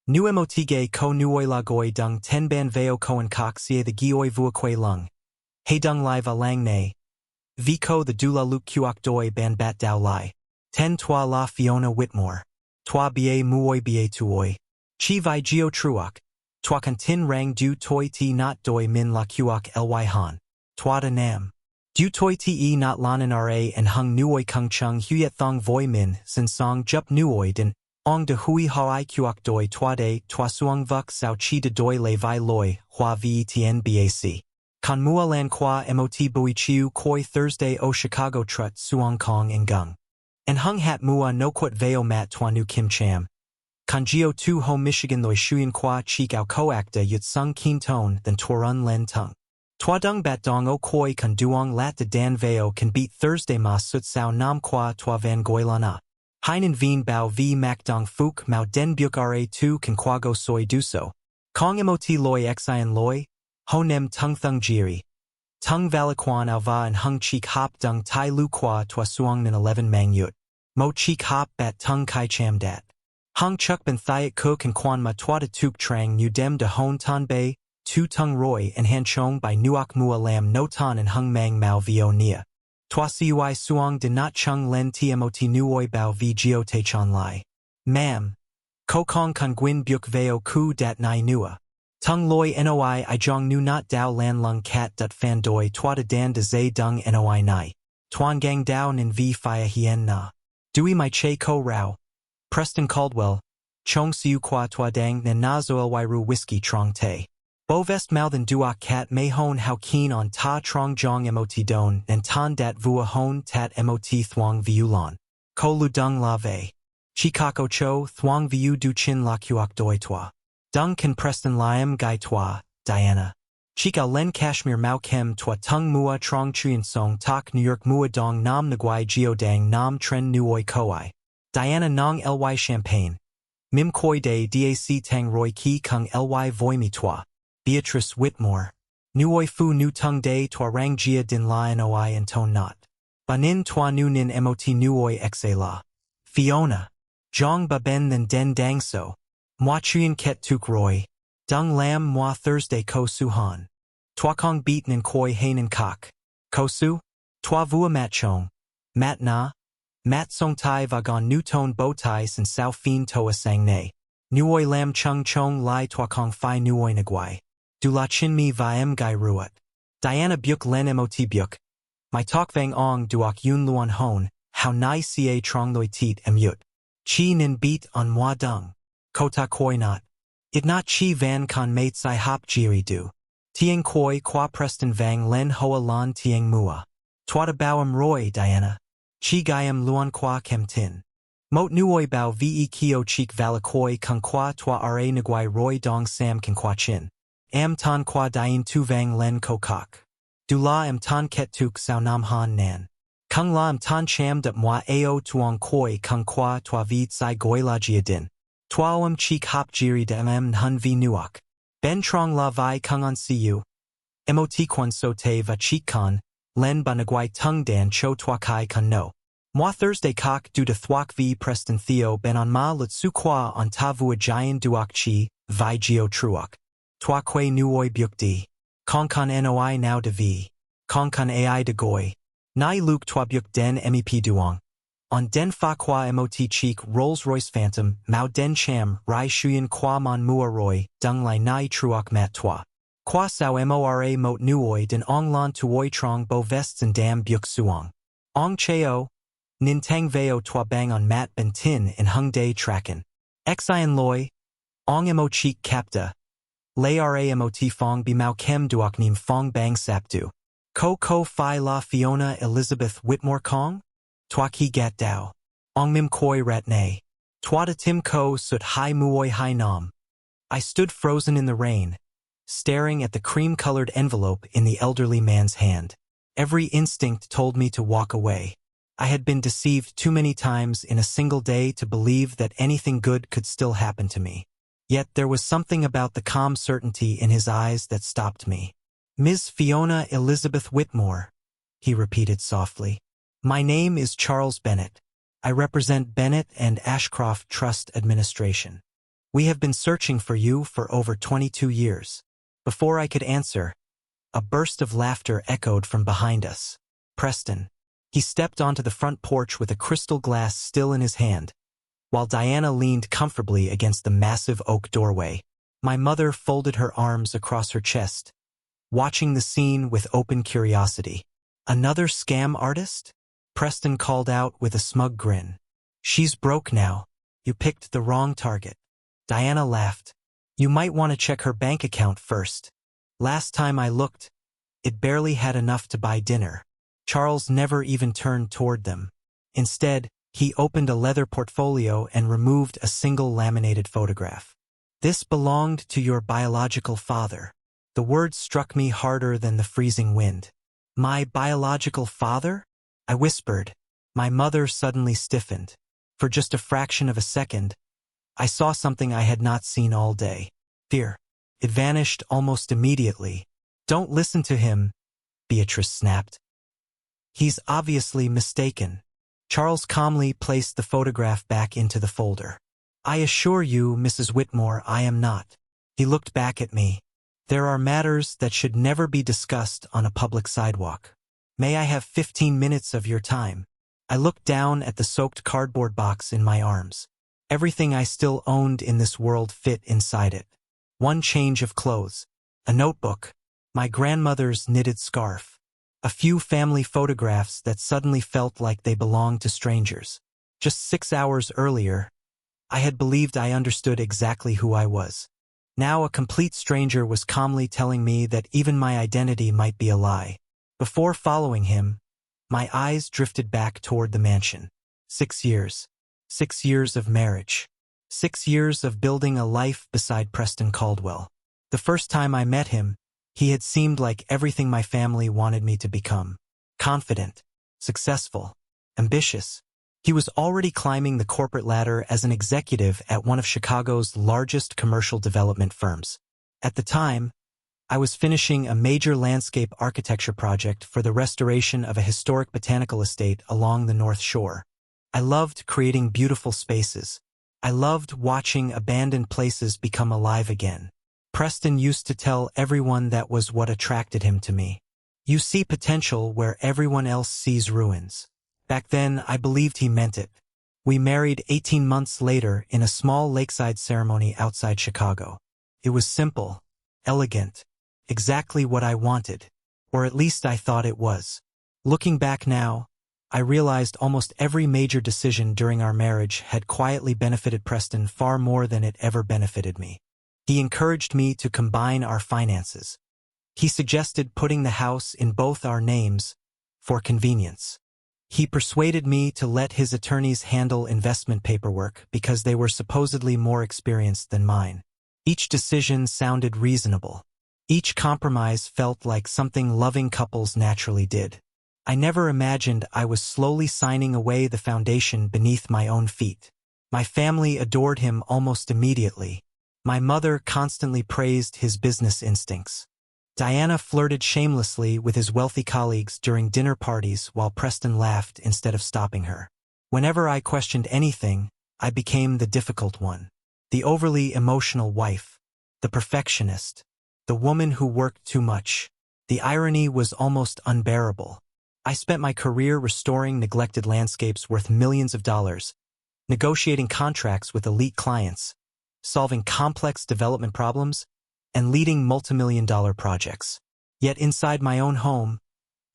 Nu motige ko nuoi la goi dung ten ban veo koen kok sie the gioi vua kwe lung. He dung lai va lang ne. Vi ko the dula luk kuok doi ban bat dao lai. Ten toi la Fiona Whitmore. Toi bie muoi bie tuoi. Chi vi geo truok. Toi kan tin rang du toi ti not doi min la kuok ly han. Toi da nam. Du toi te not lanan ra and hung nuoi kung chung huyet thong voi min sin song jup nuoi din. Ong de hui hai kuok doi toi de toi suong vuk sao chi de doi le vi loi hua vetn bac. Kan mua lan qua mot bui chiu koi Thursday o Chicago trut suong kong and gung. And hung hat mua no quat veo mat toi nu kim cham. Kan geo tu ho Michigan loi shuyen qua cheek ao coacta yut sung keen tone than torun len tung. Toi dung bat dong o koi kan duong lat de dan veo can beat Thursday ma sut sao nam qua toi van goilana. Heinen veen bao v mac dong fuk mao den buk ra2 can quago soy do so. Kong mot loi xian loi, ho nem tung thung jiri. Tung valaquan ao va and hung cheek hop dung tai lu qua toi suong min 11 mang yut. Mo cheek hop bat tung kai cham dat. Hung chuk ben thiet cook and quan ma toi de tuk trang nu dem de hon tan bay, tu tung roy and han chong by nuok mua lam no tan and hung mang mao vio nia. Toi cui suong de not chung len tmot nuoi bao v geo te chan lai. Mam. Ko kong kan gwin buk veo ku dat nai nua. Tung loi noi I jong nu not dao lan lung cat dut fan doi toi de dan de zay dung noi nai. Tuan gang dao nin v fia hien na. Dui my che ko rao. Preston Caldwell. Chong siu qua toi dang nen na zoel wairu whiskey trong te. Bo vest mouthen duok cat may hone how keen on ta trong jong mot don and tan dat vua hone tat mot thuong viulon. Ko lu dung la ve. Chikako cho thuong viu du chin la kuok doi toi. Dung kan Preston liam gai toi, Diana. Chika len Kashmir mau kem toi tung mua trong chuyen song tak New York mua dong nam nguai geodang nam tren nuoi koi. Diana nong ly champagne. Mim koi de dac tang roy ki kung ly voimi toi. Beatrice Whitmore. Nuoi fu nu tung de toi rang jia din la noi and ton not. Banin toi nu nin mot nuoi exe la. Fiona. Jong ba ben than den dang so. Moi chuyen ket tuk roy. Dung lam moi Thursday ko suhan. Toi kong beat nin koi hainen kok. Ko su? Toi vua mat chong. Mat na? Mat song tai vagon nu ton bow tie sin sao fin toa sang ne. Nuoi lam chung chong lai toi kong fi nuoi naguai. Du la chin mi viem gai ruat. Diana buk len mot buk. My tok vang ong duok yun luon hon, how nai ca trong loi tit yut. Chi nin beat on moi dung. Kota koi not. It not chi van con mate sai hop jiri du. Tieng koi qua Preston vang len hoa lan tieng mua. Twata bauam roy Diana. Chi gaiam luon qua kem tin. Mot nuoi bao ve kio cheek valakoi kung qua toi ra nguai roy dong sam kan qua chin. Am tan qua dien tu vang len ko kok. Du la am tan ket tuk sao nam han nan. Kung la am tan cham dat moi ao tuong koi kung qua toi vid sai goi la jia din. Tuaoam cheek hop jiri de mm hun vi nuok. Ben trong la vi kung on siu. Mot quan so te va cheek con, len ba nguai tung dan cho toi kai kun no. Moi Thursday kok du de thwak v Preston Theo ben on ma lut su qua on ta vua giant duok chi, vi geo truok. Toi que nuoi buk di. Kong kan noi now de v. Kong kan ai de goi. Nai luke toi buk den mep duong. On den fa qua mot cheek Rolls Royce Phantom, mao den cham, rai shuyen qua mon mua roy, dung lai nai truok mat toi. Qua sao mora mot nuoi den ong lan tuoi trong bo vests and dam buk suong. Ong cheo. Nin tang veo toi bang on mat ben tin in hung day tracken. Xian loi. Ong mo cheek capta. Lay ra mot fong bi mau kem duok nim fong bang sapdu. Ko fi la Fiona Elizabeth Whitmore kong? Toi ki gat dao. Ong mim koi rat ne. Toi de tim ko sut hai muoi hai nam. I stood frozen in the rain, staring at the cream-colored envelope in the elderly man's hand. Every instinct told me to walk away. I had been deceived too many times in a single day to believe that anything good could still happen to me. Yet there was something about the calm certainty in his eyes that stopped me. Ms. Fiona Elizabeth Whitmore, he repeated softly. My name is Charles Bennett. I represent Bennett and Ashcroft Trust Administration. We have been searching for you for over 22 years. Before I could answer, a burst of laughter echoed from behind us. Preston. He stepped onto the front porch with a crystal glass still in his hand, while Diana leaned comfortably against the massive oak doorway. My mother folded her arms across her chest, watching the scene with open curiosity. Another scam artist? Preston called out with a smug grin. She's broke now. You picked the wrong target. Diana laughed. You might want to check her bank account first. Last time I looked, it barely had enough to buy dinner. Charles never even turned toward them. Instead, he opened a leather portfolio and removed a single laminated photograph. This belonged to your biological father. The words struck me harder than the freezing wind. My biological father? I whispered. My mother suddenly stiffened. For just a fraction of a second, I saw something I had not seen all day. Fear. It vanished almost immediately. Don't listen to him, Beatrice snapped. He's obviously mistaken. Charles calmly placed the photograph back into the folder. I assure you, Mrs. Whitmore, I am not. He looked back at me. There are matters that should never be discussed on a public sidewalk. May I have 15 minutes of your time? I looked down at the soaked cardboard box in my arms. Everything I still owned in this world fit inside it. One change of clothes, a notebook, my grandmother's knitted scarf, a few family photographs that suddenly felt like they belonged to strangers. Just 6 hours earlier, I had believed I understood exactly who I was. Now a complete stranger was calmly telling me that even my identity might be a lie. Before following him, my eyes drifted back toward the mansion. 6 years. 6 years of marriage. 6 years of building a life beside Preston Caldwell. The first time I met him, he had seemed like everything my family wanted me to become. Confident, successful, ambitious. He was already climbing the corporate ladder as an executive at one of Chicago's largest commercial development firms. At the time, I was finishing a major landscape architecture project for the restoration of a historic botanical estate along the North Shore. I loved creating beautiful spaces. I loved watching abandoned places become alive again. Preston used to tell everyone that was what attracted him to me. You see potential where everyone else sees ruins. Back then, I believed he meant it. We married 18 months later in a small lakeside ceremony outside Chicago. It was simple, elegant, exactly what I wanted, or at least I thought it was. Looking back now, I realized almost every major decision during our marriage had quietly benefited Preston far more than it ever benefited me. He encouraged me to combine our finances. He suggested putting the house in both our names for convenience. He persuaded me to let his attorneys handle investment paperwork because they were supposedly more experienced than mine. Each decision sounded reasonable. Each compromise felt like something loving couples naturally did. I never imagined I was slowly signing away the foundation beneath my own feet. My family adored him almost immediately. My mother constantly praised his business instincts. Diana flirted shamelessly with his wealthy colleagues during dinner parties while Preston laughed instead of stopping her. Whenever I questioned anything, I became the difficult one. The overly emotional wife. The perfectionist. The woman who worked too much. The irony was almost unbearable. I spent my career restoring neglected landscapes worth millions of dollars, negotiating contracts with elite clients, solving complex development problems, and leading multimillion-dollar projects. Yet inside my own home,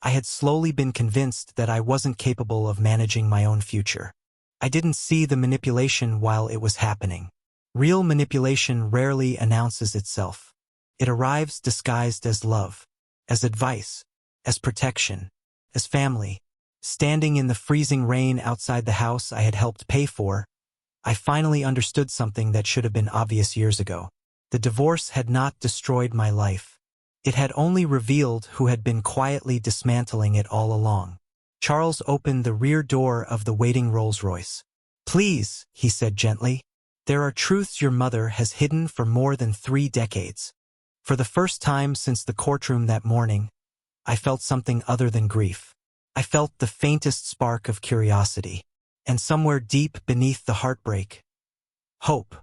I had slowly been convinced that I wasn't capable of managing my own future. I didn't see the manipulation while it was happening. Real manipulation rarely announces itself. It arrives disguised as love, as advice, as protection, as family. Standing in the freezing rain outside the house I had helped pay for, I finally understood something that should have been obvious years ago. The divorce had not destroyed my life. It had only revealed who had been quietly dismantling it all along. Charles opened the rear door of the waiting Rolls-Royce. "Please," he said gently, "there are truths your mother has hidden for more than 3 decades." For the first time since the courtroom that morning, I felt something other than grief. I felt the faintest spark of curiosity. And somewhere deep beneath the heartbreak, hope.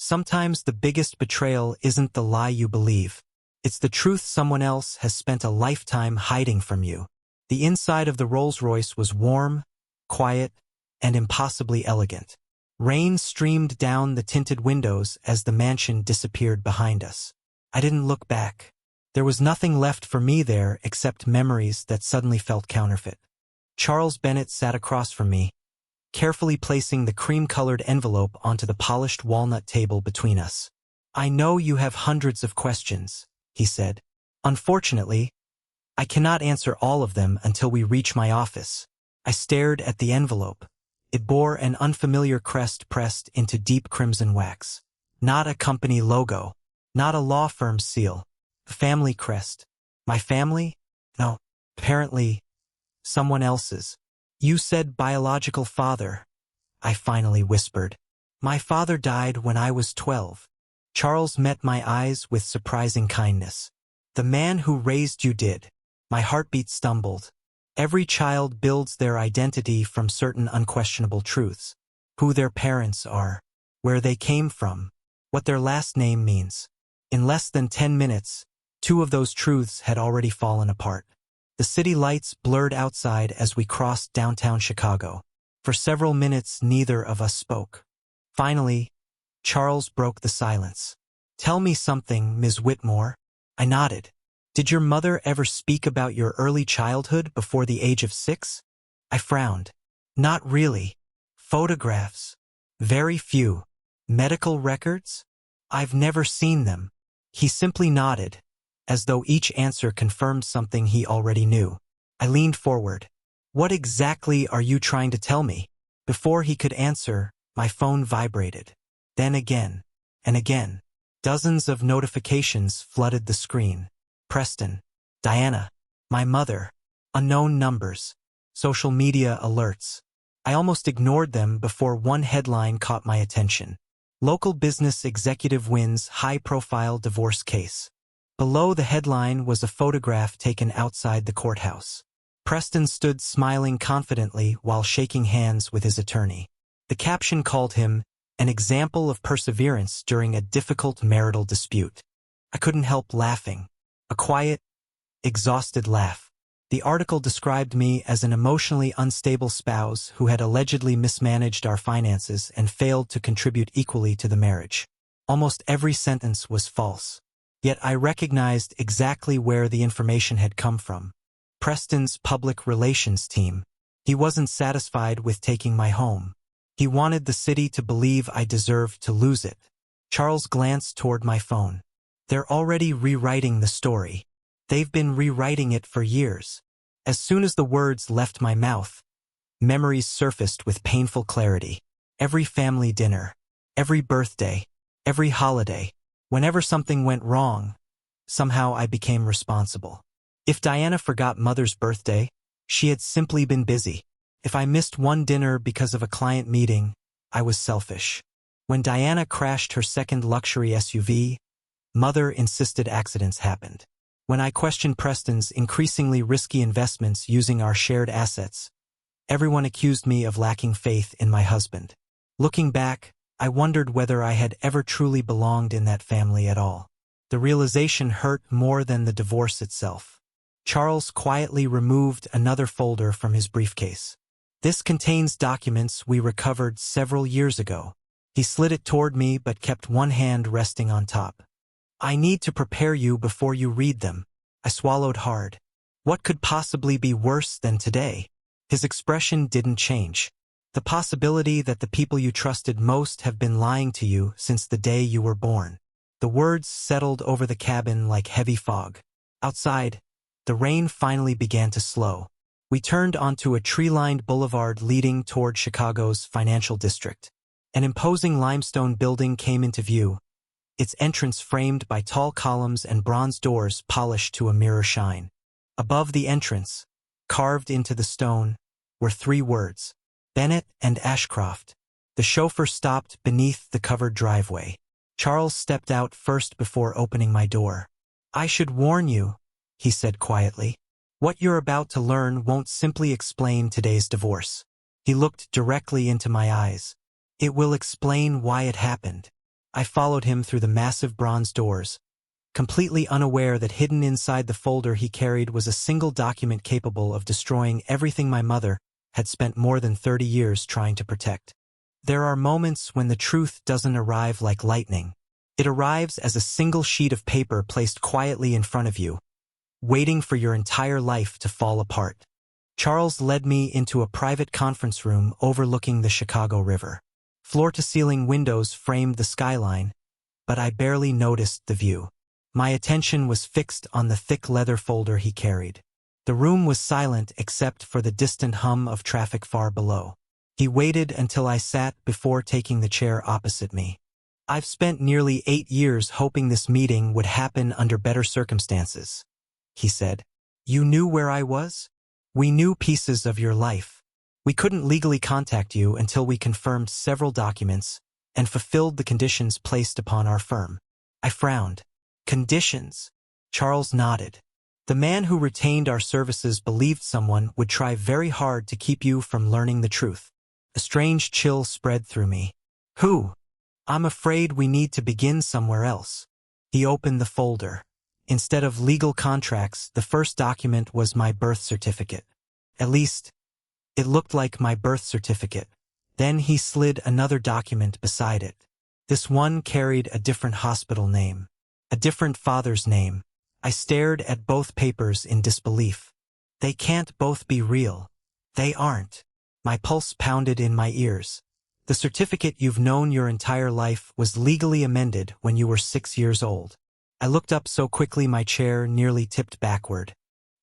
Sometimes the biggest betrayal isn't the lie you believe. It's the truth someone else has spent a lifetime hiding from you. The inside of the Rolls-Royce was warm, quiet, and impossibly elegant. Rain streamed down the tinted windows as the mansion disappeared behind us. I didn't look back. There was nothing left for me there except memories that suddenly felt counterfeit. Charles Bennett sat across from me, carefully placing the cream-colored envelope onto the polished walnut table between us. "I know you have hundreds of questions," he said. "Unfortunately, I cannot answer all of them until we reach my office." I stared at the envelope. It bore an unfamiliar crest pressed into deep crimson wax. Not a company logo, not a law firm's seal, a family crest. My family? No, apparently someone else's. "You said biological father," I finally whispered. "My father died when I was 12. Charles met my eyes with surprising kindness. "The man who raised you did." My heartbeat stumbled. Every child builds their identity from certain unquestionable truths. Who their parents are, where they came from, what their last name means. In less than 10 minutes, 2 of those truths had already fallen apart. The city lights blurred outside as we crossed downtown Chicago. For several minutes, neither of us spoke. Finally, Charles broke the silence. "Tell me something, Ms. Whitmore." I nodded. "Did your mother ever speak about your early childhood before the age of 6? I frowned. "Not really. Photographs. Very few. Medical records? I've never seen them." He simply nodded, as though each answer confirmed something he already knew. I leaned forward. "What exactly are you trying to tell me?" Before he could answer, my phone vibrated. Then again, and again. Dozens of notifications flooded the screen. Preston, Diana, my mother, unknown numbers, social media alerts. I almost ignored them before one headline caught my attention. "Local business executive wins high-profile divorce case." Below the headline was a photograph taken outside the courthouse. Preston stood smiling confidently while shaking hands with his attorney. The caption called him an example of perseverance during a difficult marital dispute. I couldn't help laughing. A quiet, exhausted laugh. The article described me as an emotionally unstable spouse who had allegedly mismanaged our finances and failed to contribute equally to the marriage. Almost every sentence was false. Yet I recognized exactly where the information had come from. Preston's public relations team. He wasn't satisfied with taking my home. He wanted the city to believe I deserved to lose it. Charles glanced toward my phone. "They're already rewriting the story. They've been rewriting it for years." As soon as the words left my mouth, memories surfaced with painful clarity. Every family dinner, every birthday, every holiday. Whenever something went wrong, somehow I became responsible. If Diana forgot Mother's birthday, she had simply been busy. If I missed one dinner because of a client meeting, I was selfish. When Diana crashed her second luxury SUV, Mother insisted accidents happened. When I questioned Preston's increasingly risky investments using our shared assets, everyone accused me of lacking faith in my husband. Looking back, I wondered whether I had ever truly belonged in that family at all. The realization hurt more than the divorce itself. Charles quietly removed another folder from his briefcase. "This contains documents we recovered several years ago." He slid it toward me but kept one hand resting on top. "I need to prepare you before you read them." I swallowed hard. What could possibly be worse than today? His expression didn't change. "The possibility that the people you trusted most have been lying to you since the day you were born." The words settled over the cabin like heavy fog. Outside, the rain finally began to slow. We turned onto a tree-lined boulevard leading toward Chicago's financial district. An imposing limestone building came into view, its entrance framed by tall columns and bronze doors polished to a mirror shine. Above the entrance, carved into the stone, were 3 words: Bennett and Ashcroft. The chauffeur stopped beneath the covered driveway. Charles stepped out first before opening my door. "I should warn you," he said quietly. "What you're about to learn won't simply explain today's divorce." He looked directly into my eyes. "It will explain why it happened." I followed him through the massive bronze doors, completely unaware that hidden inside the folder he carried was a single document capable of destroying everything my mother had spent more than 30 years trying to protect. There are moments when the truth doesn't arrive like lightning. It arrives as a single sheet of paper placed quietly in front of you, waiting for your entire life to fall apart. Charles led me into a private conference room overlooking the Chicago River. Floor-to-ceiling windows framed the skyline, but I barely noticed the view. My attention was fixed on the thick leather folder he carried. The room was silent except for the distant hum of traffic far below. He waited until I sat before taking the chair opposite me. I've spent nearly 8 years hoping this meeting would happen under better circumstances, he said. You knew where I was? We knew pieces of your life. We couldn't legally contact you until we confirmed several documents and fulfilled the conditions placed upon our firm. I frowned. Conditions? Charles nodded. The man who retained our services believed someone would try very hard to keep you from learning the truth. A strange chill spread through me. Who? I'm afraid we need to begin somewhere else. He opened the folder. Instead of legal contracts, the first document was my birth certificate. At least, it looked like my birth certificate. Then he slid another document beside it. This one carried a different hospital name, a different father's name. I stared at both papers in disbelief. They can't both be real. They aren't. My pulse pounded in my ears. The certificate you've known your entire life was legally amended when you were 6 years old. I looked up so quickly my chair nearly tipped backward.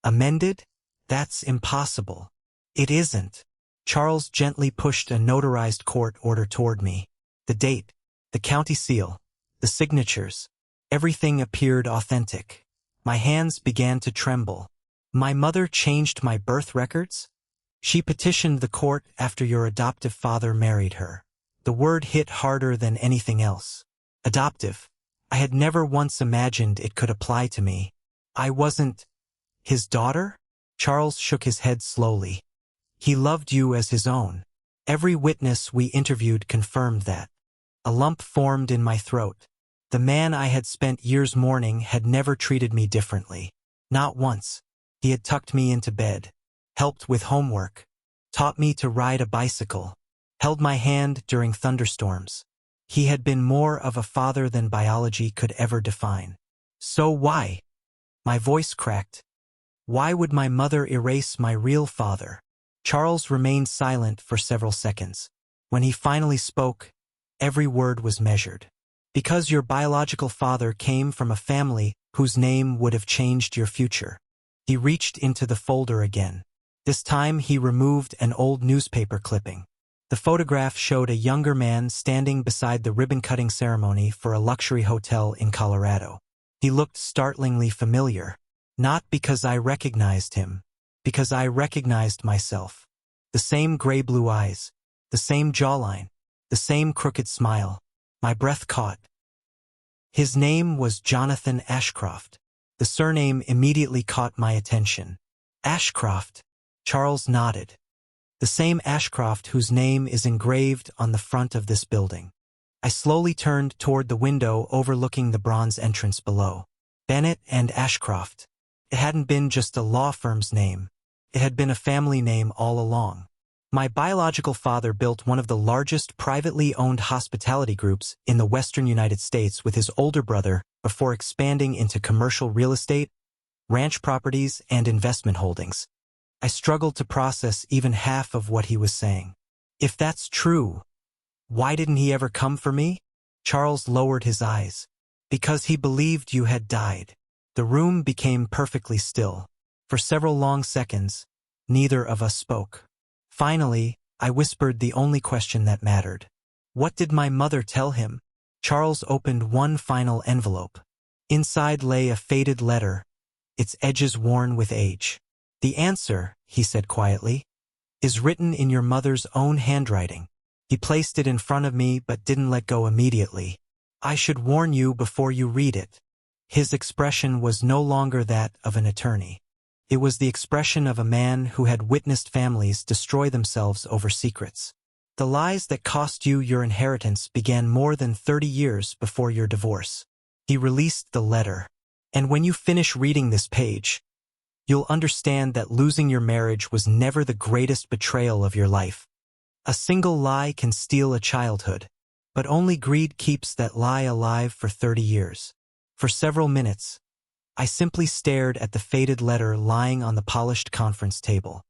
Amended? That's impossible. It isn't. Charles gently pushed a notarized court order toward me. The date, the county seal, the signatures, everything appeared authentic. My hands began to tremble. My mother changed my birth records? She petitioned the court after your adoptive father married her. The word hit harder than anything else. Adoptive. I had never once imagined it could apply to me. I wasn't his daughter? Charles shook his head slowly. He loved you as his own. Every witness we interviewed confirmed that. A lump formed in my throat. The man I had spent years mourning had never treated me differently. Not once. He had tucked me into bed, helped with homework, taught me to ride a bicycle, held my hand during thunderstorms. He had been more of a father than biology could ever define. So why? My voice cracked. Why would my mother erase my real father? Charles remained silent for several seconds. When he finally spoke, every word was measured. Because your biological father came from a family whose name would have changed your future. He reached into the folder again. This time he removed an old newspaper clipping. The photograph showed a younger man standing beside the ribbon-cutting ceremony for a luxury hotel in Colorado. He looked startlingly familiar. Not because I recognized him, because I recognized myself. The same gray-blue eyes, the same jawline, the same crooked smile. My breath caught. His name was Jonathan Ashcroft. The surname immediately caught my attention. Ashcroft. Charles nodded. The same Ashcroft whose name is engraved on the front of this building. I slowly turned toward the window overlooking the bronze entrance below. Bennett and Ashcroft. It hadn't been just a law firm's name. It had been a family name all along. My biological father built one of the largest privately owned hospitality groups in the western United States with his older brother before expanding into commercial real estate, ranch properties, and investment holdings. I struggled to process even half of what he was saying. If that's true, why didn't he ever come for me? Charles lowered his eyes. Because he believed you had died. The room became perfectly still. For several long seconds, neither of us spoke. Finally, I whispered the only question that mattered. What did my mother tell him? Charles opened one final envelope. Inside lay a faded letter, its edges worn with age. The answer, he said quietly, is written in your mother's own handwriting. He placed it in front of me but didn't let go immediately. I should warn you before you read it. His expression was no longer that of an attorney. It was the expression of a man who had witnessed families destroy themselves over secrets. The lies that cost you your inheritance began more than 30 years before your divorce. He released the letter. And when you finish reading this page, you'll understand that losing your marriage was never the greatest betrayal of your life. A single lie can steal a childhood, but only greed keeps that lie alive for 30 years. For several minutes, I simply stared at the faded letter lying on the polished conference table.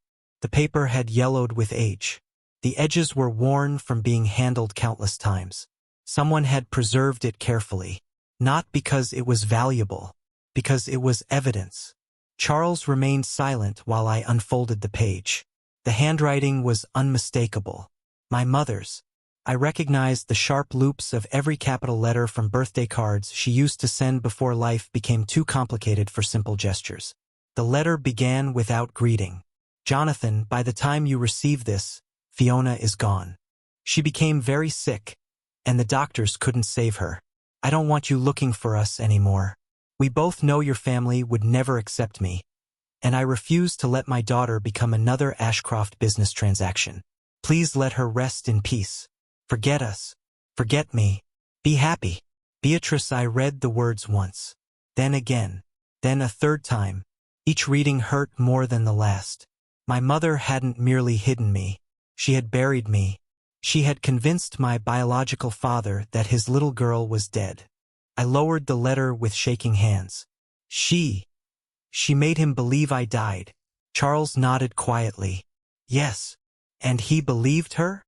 The paper had yellowed with age. The edges were worn from being handled countless times. Someone had preserved it carefully, not because it was valuable, because it was evidence. Charles remained silent while I unfolded the page. The handwriting was unmistakable. My mother's. I recognized the sharp loops of every capital letter from birthday cards she used to send before life became too complicated for simple gestures. The letter began without greeting. Jonathan, by the time you receive this, Fiona is gone. She became very sick, and the doctors couldn't save her. I don't want you looking for us anymore. We both know your family would never accept me, and I refuse to let my daughter become another Ashcroft business transaction. Please let her rest in peace. Forget us. Forget me. Be happy. Beatrice, I read the words once, then again, then a third time. Each reading hurt more than the last. My mother hadn't merely hidden me. She had buried me. She had convinced my biological father that his little girl was dead. I lowered the letter with shaking hands. She made him believe I died. Charles nodded quietly. Yes. And he believed her?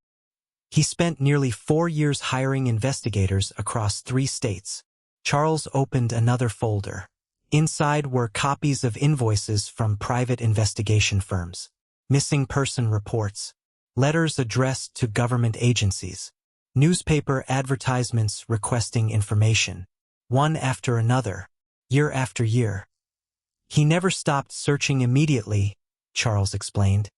He spent nearly 4 years hiring investigators across 3 states. Charles opened another folder. Inside were copies of invoices from private investigation firms, missing person reports, letters addressed to government agencies, newspaper advertisements requesting information, one after another, year after year. He never stopped searching immediately, Charles explained.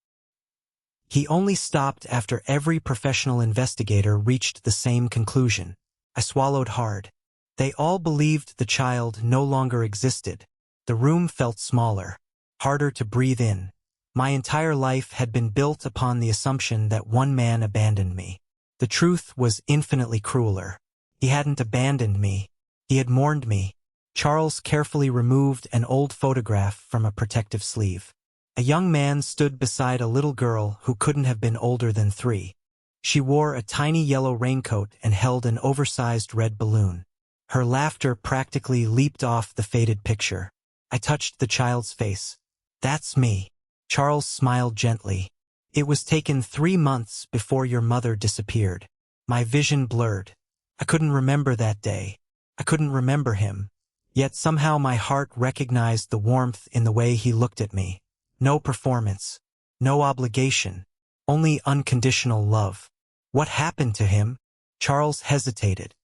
He only stopped after every professional investigator reached the same conclusion. I swallowed hard. They all believed the child no longer existed. The room felt smaller, harder to breathe in. My entire life had been built upon the assumption that one man abandoned me. The truth was infinitely crueler. He hadn't abandoned me. He had mourned me. Charles carefully removed an old photograph from a protective sleeve. A young man stood beside a little girl who couldn't have been older than 3. She wore a tiny yellow raincoat and held an oversized red balloon. Her laughter practically leaped off the faded picture. I touched the child's face. That's me. Charles smiled gently. It was taken 3 months before your mother disappeared. My vision blurred. I couldn't remember that day. I couldn't remember him. Yet somehow my heart recognized the warmth in the way he looked at me. No performance. No obligation. Only unconditional love. What happened to him? Charles hesitated.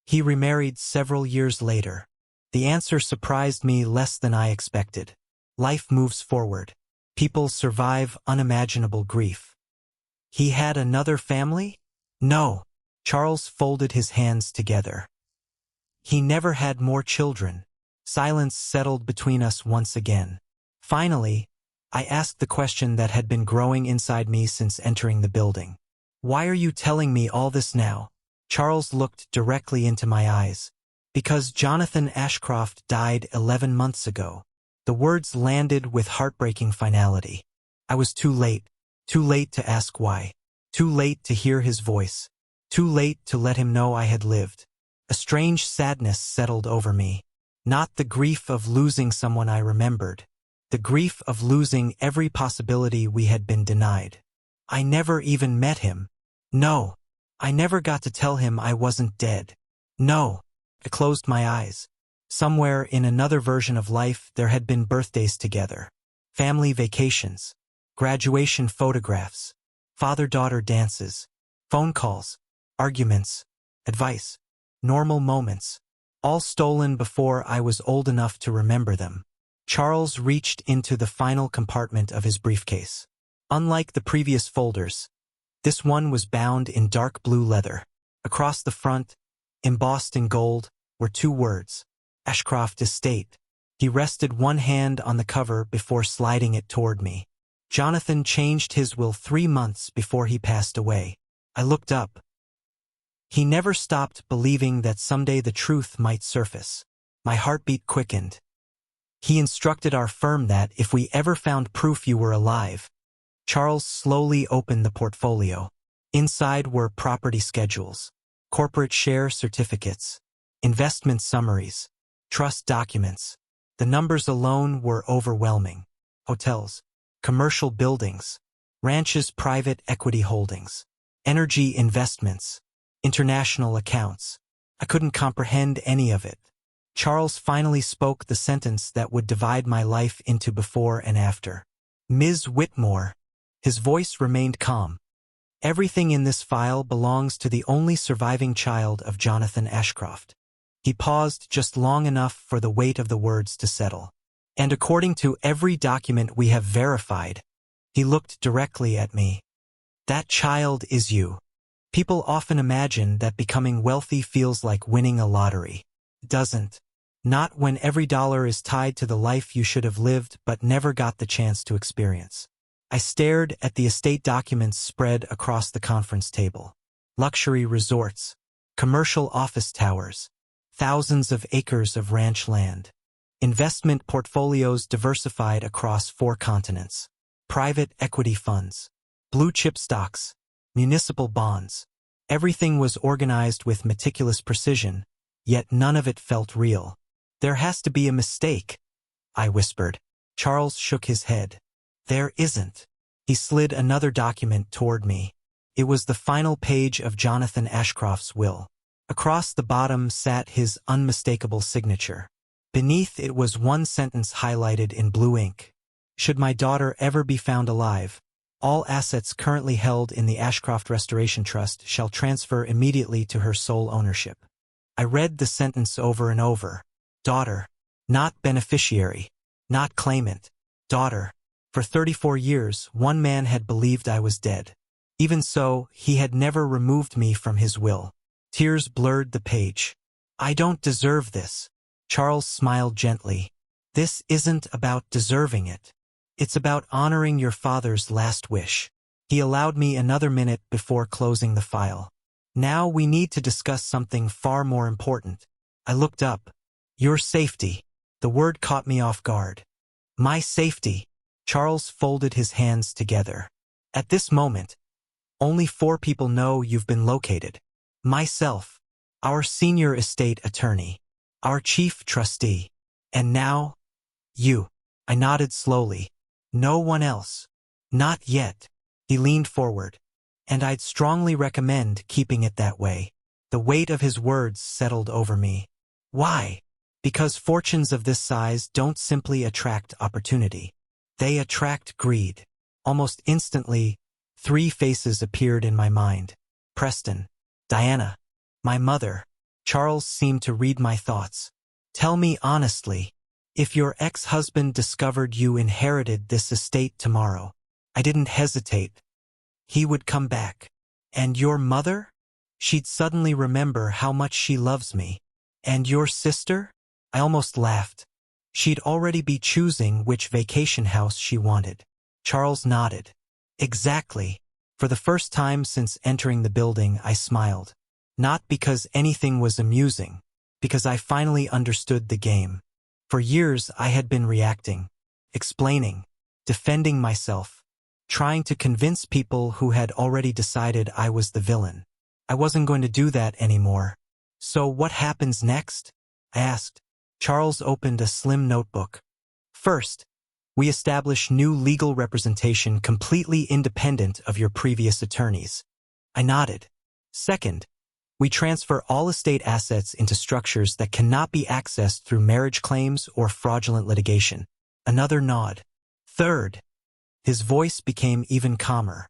He remarried several years later. The answer surprised me less than I expected. Life moves forward. People survive unimaginable grief. He had another family? No. Charles folded his hands together. He never had more children. Silence settled between us once again. Finally, I asked the question that had been growing inside me since entering the building. Why are you telling me all this now? Charles looked directly into my eyes. Because Jonathan Ashcroft died 11 months ago. The words landed with heartbreaking finality. I was too late to ask why, too late to hear his voice, too late to let him know I had lived. A strange sadness settled over me. Not the grief of losing someone I remembered, the grief of losing every possibility we had been denied. I never even met him. No. I never got to tell him I wasn't dead. No. I closed my eyes. Somewhere in another version of life there had been birthdays together, family vacations, graduation photographs, father-daughter dances, phone calls, arguments, advice, normal moments, all stolen before I was old enough to remember them. Charles reached into the final compartment of his briefcase. Unlike the previous folders, this one was bound in dark blue leather. Across the front, embossed in gold, were 2 words, Ashcroft Estate. He rested one hand on the cover before sliding it toward me. Jonathan changed his will 3 months before he passed away. I looked up. He never stopped believing that someday the truth might surface. My heartbeat quickened. He instructed our firm that if we ever found proof you were alive. Charles slowly opened the portfolio. Inside were property schedules, corporate share certificates, investment summaries, trust documents. The numbers alone were overwhelming. Hotels, commercial buildings, ranches, private equity holdings, energy investments, international accounts. I couldn't comprehend any of it. Charles finally spoke the sentence that would divide my life into before and after. Ms. Whitmore. His voice remained calm. Everything in this file belongs to the only surviving child of Jonathan Ashcroft. He paused just long enough for the weight of the words to settle. And according to every document we have verified, he looked directly at me. That child is you. People often imagine that becoming wealthy feels like winning a lottery. It doesn't. Not when every dollar is tied to the life you should have lived but never got the chance to experience. I stared at the estate documents spread across the conference table. Luxury resorts, commercial office towers, thousands of acres of ranch land, investment portfolios diversified across 4 continents, private equity funds, blue-chip stocks, municipal bonds. Everything was organized with meticulous precision, yet none of it felt real. There has to be a mistake, I whispered. Charles shook his head. There isn't. He slid another document toward me. It was the final page of Jonathan Ashcroft's will. Across the bottom sat his unmistakable signature. Beneath it was one sentence highlighted in blue ink. Should my daughter ever be found alive, all assets currently held in the Ashcroft Restoration Trust shall transfer immediately to her sole ownership. I read the sentence over and over. Daughter, not beneficiary, not claimant, daughter. For 34 years, one man had believed I was dead. Even so, he had never removed me from his will. Tears blurred the page. I don't deserve this. Charles smiled gently. This isn't about deserving it. It's about honoring your father's last wish. He allowed me another minute before closing the file. Now we need to discuss something far more important. I looked up. Your safety. The word caught me off guard. My safety. Charles folded his hands together. At this moment, only 4 people know you've been located. Myself, our senior estate attorney, our chief trustee, and now, you. I nodded slowly. No one else. Not yet. He leaned forward. And I'd strongly recommend keeping it that way. The weight of his words settled over me. Why? Because fortunes of this size don't simply attract opportunity. They attract greed. Almost instantly, 3 faces appeared in my mind. Preston, Diana, my mother. Charles seemed to read my thoughts. Tell me honestly, if your ex-husband discovered you inherited this estate tomorrow, I didn't hesitate. He would come back. And your mother? She'd suddenly remember how much she loves me. And your sister? I almost laughed. She'd already be choosing which vacation house she wanted. Charles nodded. Exactly. For the first time since entering the building, I smiled. Not because anything was amusing, because I finally understood the game. For years, I had been reacting, explaining, defending myself, trying to convince people who had already decided I was the villain. I wasn't going to do that anymore. So what happens next? I asked. Charles opened a slim notebook. First, we establish new legal representation completely independent of your previous attorneys. I nodded. Second, we transfer all estate assets into structures that cannot be accessed through marriage claims or fraudulent litigation. Another nod. Third, his voice became even calmer.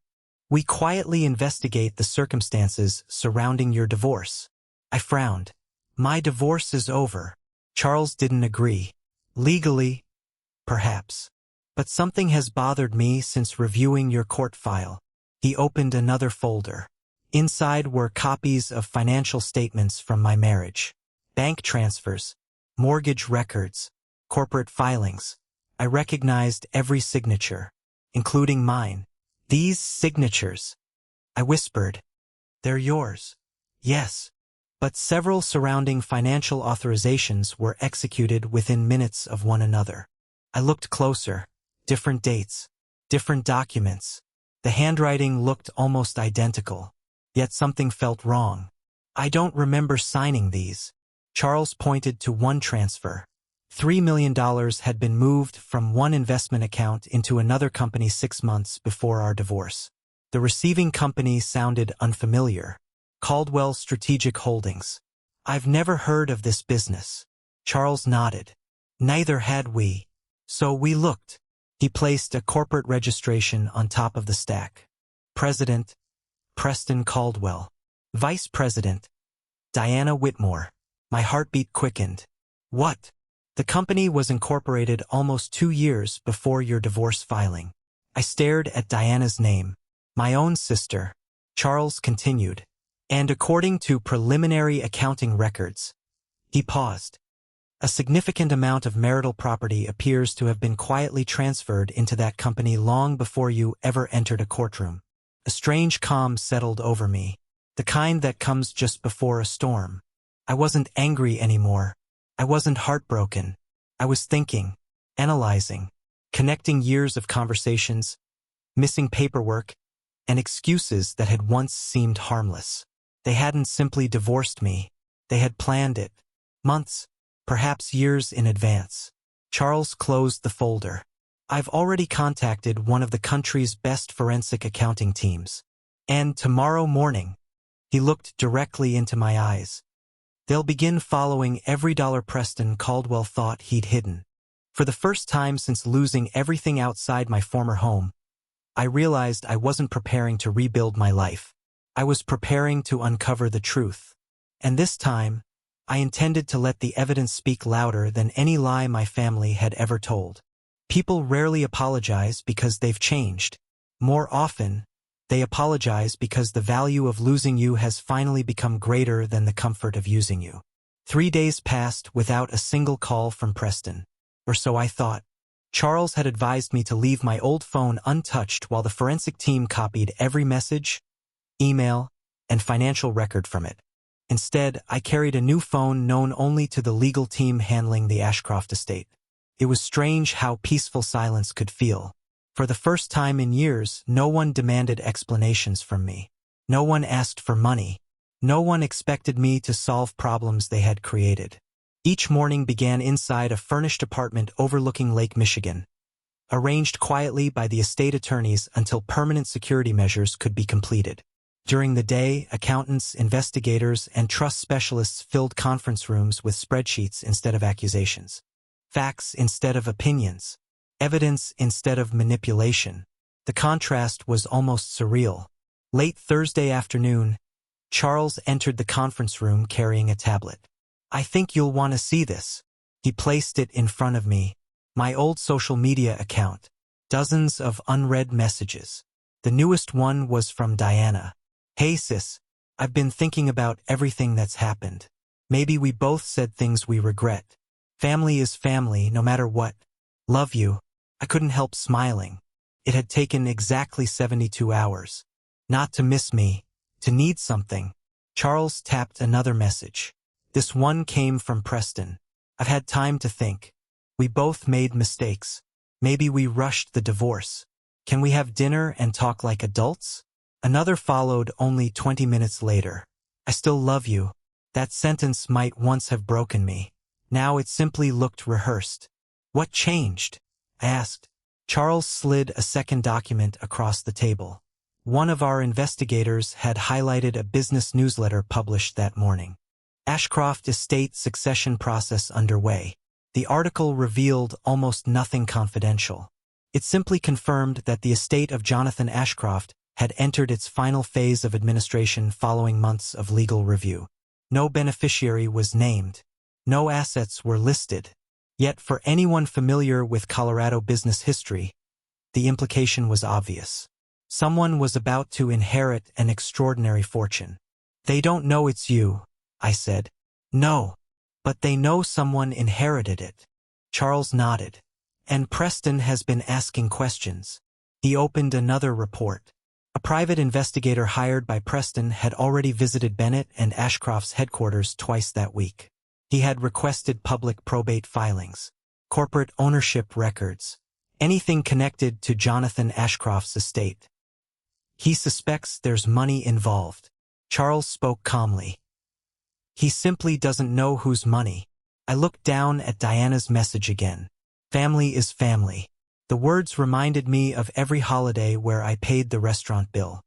We quietly investigate the circumstances surrounding your divorce. I frowned. My divorce is over. Charles didn't agree. Legally, perhaps. But something has bothered me since reviewing your court file. He opened another folder. Inside were copies of financial statements from my marriage, bank transfers, mortgage records, corporate filings. I recognized every signature. including mine. These signatures, I whispered. They're yours. Yes. But several surrounding financial authorizations were executed within minutes of one another. I looked closer. Different dates. Different documents. The handwriting looked almost identical. Yet something felt wrong. I don't remember signing these. Charles pointed to one transfer. $3 million had been moved from one investment account into another company 6 months before our divorce. The receiving company sounded unfamiliar. Caldwell Strategic Holdings. I've never heard of this business. Charles nodded. Neither had we. So we looked. He placed a corporate registration on top of the stack. President, Preston Caldwell. Vice President, Diana Whitmore. My heartbeat quickened. What? The company was incorporated almost 2 years before your divorce filing. I stared at Diana's name. My own sister. Charles continued. And according to preliminary accounting records. He paused. A significant amount of marital property appears to have been quietly transferred into that company long before you ever entered a courtroom. A strange calm settled over me. The kind that comes just before a storm. I wasn't angry anymore. I wasn't heartbroken. I was thinking, analyzing, connecting years of conversations, missing paperwork, and excuses that had once seemed harmless. They hadn't simply divorced me. They had planned it. Months, perhaps years in advance. Charles closed the folder. I've already contacted one of the country's best forensic accounting teams. And tomorrow morning, he looked directly into my eyes. They'll begin following every dollar Preston Caldwell thought he'd hidden. For the first time since losing everything outside my former home, I realized I wasn't preparing to rebuild my life. I was preparing to uncover the truth. And this time, I intended to let the evidence speak louder than any lie my family had ever told. People rarely apologize because they've changed. More often, they apologize because the value of losing you has finally become greater than the comfort of using you. 3 days passed without a single call from Preston. Or so I thought. Charles had advised me to leave my old phone untouched while the forensic team copied every message, email, and financial record from it. Instead, I carried a new phone known only to the legal team handling the Ashcroft estate. It was strange how peaceful silence could feel. For the first time in years, no one demanded explanations from me. No one asked for money. No one expected me to solve problems they had created. Each morning began inside a furnished apartment overlooking Lake Michigan, arranged quietly by the estate attorneys until permanent security measures could be completed. During the day, accountants, investigators, and trust specialists filled conference rooms with spreadsheets instead of accusations, facts instead of opinions, evidence instead of manipulation. The contrast was almost surreal. Late Thursday afternoon, Charles entered the conference room carrying a tablet. I think you'll want to see this. He placed it in front of me. My old social media account. Dozens of unread messages. The newest one was from Diana. Hey sis, I've been thinking about everything that's happened. Maybe we both said things we regret. Family is family, no matter what. Love you. I couldn't help smiling. It had taken exactly 72 hours. Not to miss me, to need something. Charles tapped another message. This one came from Preston. I've had time to think. We both made mistakes. Maybe we rushed the divorce. Can we have dinner and talk like adults? Another followed only 20 minutes later. I still love you. That sentence might once have broken me. Now it simply looked rehearsed. What changed? I asked. Charles slid a second document across the table. One of our investigators had highlighted a business newsletter published that morning. Ashcroft estate succession process underway. The article revealed almost nothing confidential. It simply confirmed that the estate of Jonathan Ashcroft had entered its final phase of administration following months of legal review. No beneficiary was named. No assets were listed. Yet for anyone familiar with Colorado business history, the implication was obvious. Someone was about to inherit an extraordinary fortune. They don't know it's you, I said. No, but they know someone inherited it. Charles nodded. And Preston has been asking questions. He opened another report. A private investigator hired by Preston had already visited Bennett and Ashcroft's headquarters twice that week. He had requested public probate filings, corporate ownership records, anything connected to Jonathan Ashcroft's estate. He suspects there's money involved. Charles spoke calmly. He simply doesn't know whose money. I looked down at Diana's message again. Family is family. The words reminded me of every holiday where I paid the restaurant bill.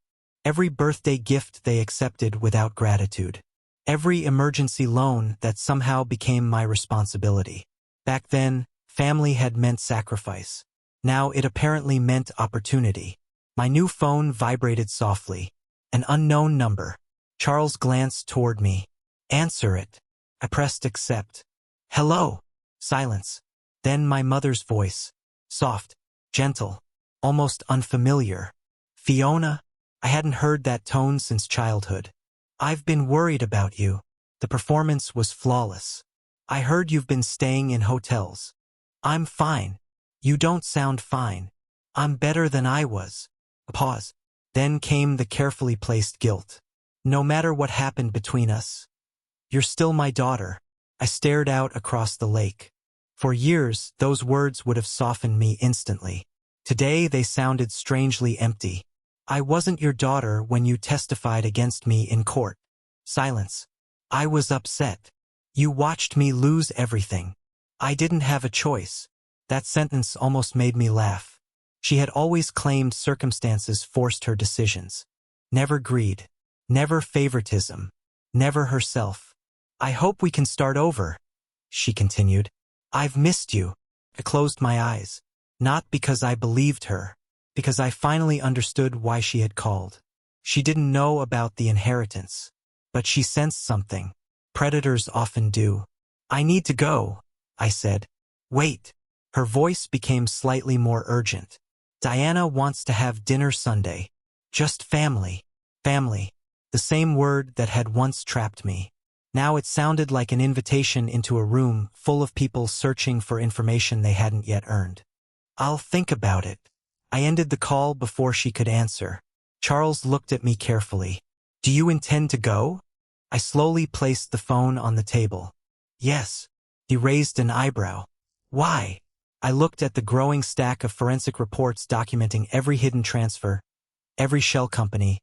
Every birthday gift they accepted without gratitude. Every emergency loan that somehow became my responsibility. Back then, family had meant sacrifice. Now it apparently meant opportunity. My new phone vibrated softly. An unknown number. Charles glanced toward me. Answer it. I pressed accept. Hello. Silence. Then my mother's voice. Soft, gentle, almost unfamiliar. Fiona? I hadn't heard that tone since childhood. I've been worried about you. The performance was flawless. I heard you've been staying in hotels. I'm fine. You don't sound fine. I'm better than I was. A pause. Then came the carefully placed guilt. No matter what happened between us, you're still my daughter. I stared out across the lake. For years, those words would have softened me instantly. Today, they sounded strangely empty. I wasn't your daughter when you testified against me in court. Silence. I was upset. You watched me lose everything. I didn't have a choice. That sentence almost made me laugh. She had always claimed circumstances forced her decisions. Never greed. Never favoritism. Never herself. I hope we can start over, she continued. I've missed you. I closed my eyes. Not because I believed her, because I finally understood why she had called. She didn't know about the inheritance, but she sensed something. Predators often do. I need to go, I said. Wait. Her voice became slightly more urgent. Diana wants to have dinner Sunday. Just family. Family. The same word that had once trapped me. Now it sounded like an invitation into a room full of people searching for information they hadn't yet earned. I'll think about it. I ended the call before she could answer. Charles looked at me carefully. Do you intend to go? I slowly placed the phone on the table. Yes. He raised an eyebrow. Why? I looked at the growing stack of forensic reports documenting every hidden transfer, every shell company,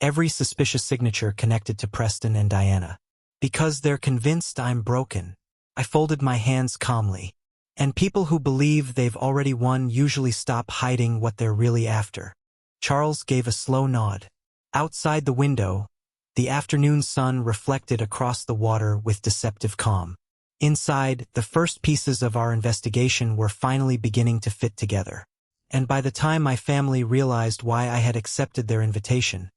every suspicious signature connected to Preston and Diana. Because they're convinced I'm broken. I folded my hands calmly. And people who believe they've already won usually stop hiding what they're really after. Charles gave a slow nod. Outside the window, the afternoon sun reflected across the water with deceptive calm. Inside, the first pieces of our investigation were finally beginning to fit together. And by the time my family realized why I had accepted their invitation,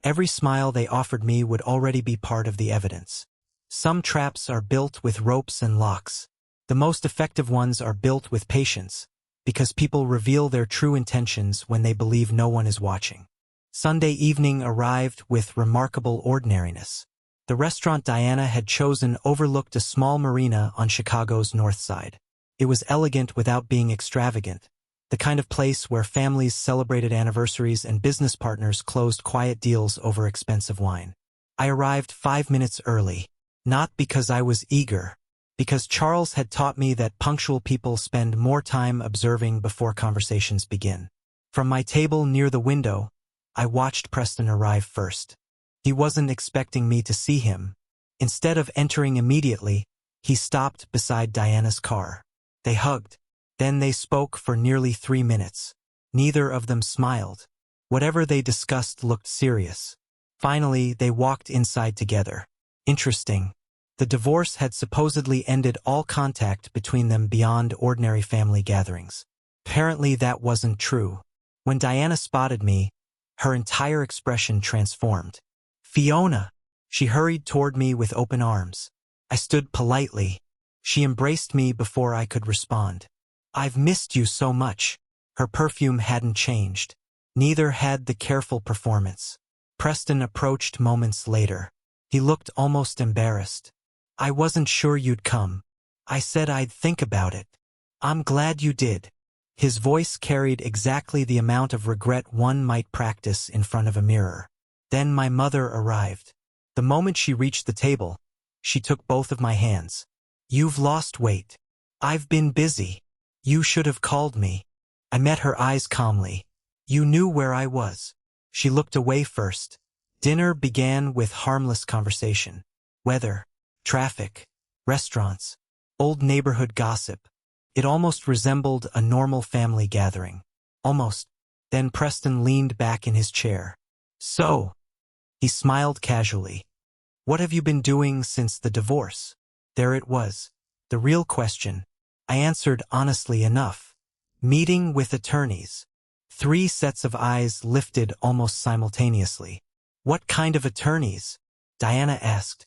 every smile they offered me would already be part of the evidence. Some traps are built with ropes and locks. The most effective ones are built with patience, because people reveal their true intentions when they believe no one is watching. Sunday evening arrived with remarkable ordinariness. The restaurant Diana had chosen overlooked a small marina on Chicago's north side. It was elegant without being extravagant, the kind of place where families celebrated anniversaries and business partners closed quiet deals over expensive wine. I arrived 5 minutes early, not because I was eager, because Charles had taught me that punctual people spend more time observing before conversations begin. From my table near the window, I watched Preston arrive first. He wasn't expecting me to see him. Instead of entering immediately, he stopped beside Diana's car. They hugged. Then they spoke for nearly 3 minutes. Neither of them smiled. Whatever they discussed looked serious. Finally, they walked inside together. Interesting. The divorce had supposedly ended all contact between them beyond ordinary family gatherings. Apparently that wasn't true. When Diana spotted me, her entire expression transformed. Fiona! She hurried toward me with open arms. I stood politely. She embraced me before I could respond. I've missed you so much. Her perfume hadn't changed. Neither had the careful performance. Preston approached moments later. He looked almost embarrassed. I wasn't sure you'd come. I said I'd think about it. I'm glad you did. His voice carried exactly the amount of regret one might practice in front of a mirror. Then my mother arrived. The moment she reached the table, she took both of my hands. "You've lost weight. I've been busy. You should have called me." I met her eyes calmly. "You knew where I was." She looked away first. Dinner began with harmless conversation. Weather, traffic, restaurants, old neighborhood gossip. It almost resembled a normal family gathering. Almost. Then Preston leaned back in his chair. "So," he smiled casually, "what have you been doing since the divorce?" There it was. The real question. I answered honestly enough. "Meeting with attorneys." 3 sets of eyes lifted almost simultaneously. "What kind of attorneys?" Diana asked.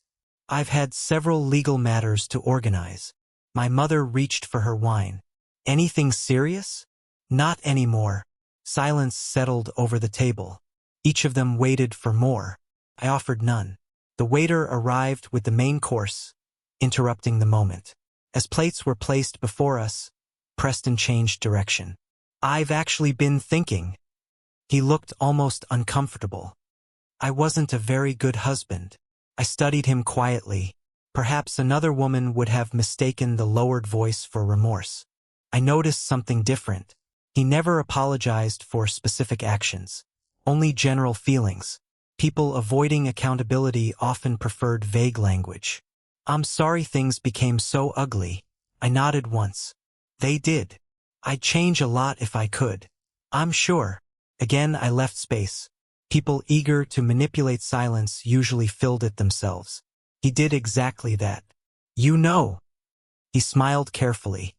"I've had several legal matters to organize." My mother reached for her wine. "Anything serious?" "Not anymore." Silence settled over the table. Each of them waited for more. I offered none. The waiter arrived with the main course, interrupting the moment. As plates were placed before us, Preston changed direction. "I've actually been thinking." He looked almost uncomfortable. "I wasn't a very good husband." I studied him quietly. Perhaps another woman would have mistaken the lowered voice for remorse. I noticed something different. He never apologized for specific actions, only general feelings. People avoiding accountability often preferred vague language. "I'm sorry things became so ugly." I nodded once. "They did. I'd change a lot if I could." "I'm sure." Again I left space. People eager to manipulate silence usually filled it themselves. He did exactly that. "You know." He smiled carefully.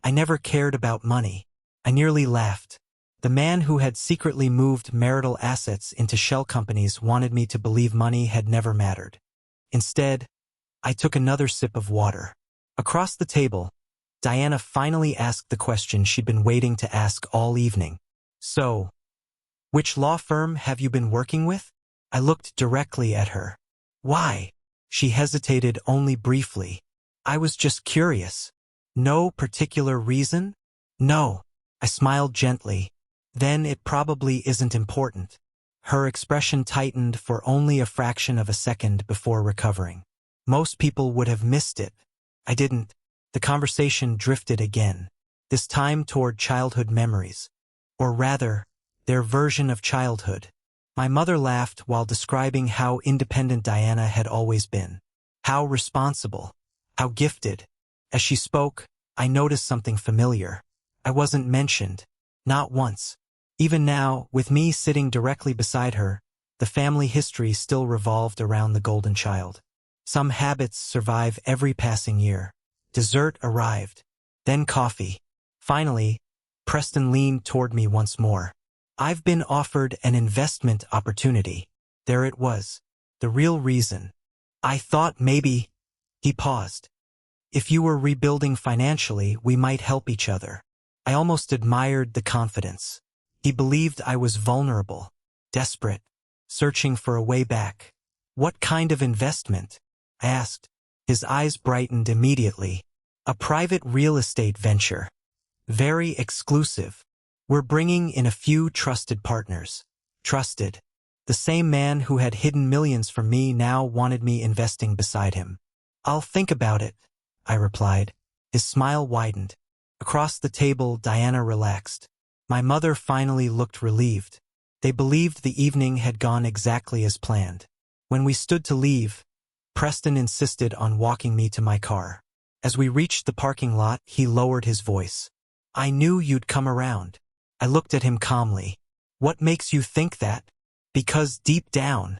"I never cared about money." I nearly laughed. The man who had secretly moved marital assets into shell companies wanted me to believe money had never mattered. Instead, I took another sip of water. Across the table, Diana finally asked the question she'd been waiting to ask all evening. "So, which law firm have you been working with?" I looked directly at her. "Why?" She hesitated only briefly. "I was just curious." "No particular reason?" "No." I smiled gently. "Then it probably isn't important." Her expression tightened for only a fraction of a second before recovering. Most people would have missed it. I didn't. The conversation drifted again, this time toward childhood memories. Or rather, their version of childhood. My mother laughed while describing how independent Diana had always been. How responsible. How gifted. As she spoke, I noticed something familiar. I wasn't mentioned. Not once. Even now, with me sitting directly beside her, the family history still revolved around the golden child. Some habits survive every passing year. Dessert arrived. Then coffee. Finally, Preston leaned toward me once more. "I've been offered an investment opportunity." There it was. The real reason. "I thought maybe—" He paused. "If you were rebuilding financially, we might help each other." I almost admired the confidence. He believed I was vulnerable, desperate, searching for a way back. "What kind of investment?" I asked. His eyes brightened immediately. "A private real estate venture. Very exclusive. We're bringing in a few trusted partners." Trusted. The same man who had hidden millions from me now wanted me investing beside him. "I'll think about it," I replied. His smile widened. Across the table, Diana relaxed. My mother finally looked relieved. They believed the evening had gone exactly as planned. When we stood to leave, Preston insisted on walking me to my car. As we reached the parking lot, he lowered his voice. "I knew you'd come around." I looked at him calmly. "What makes you think that?" "Because deep down,"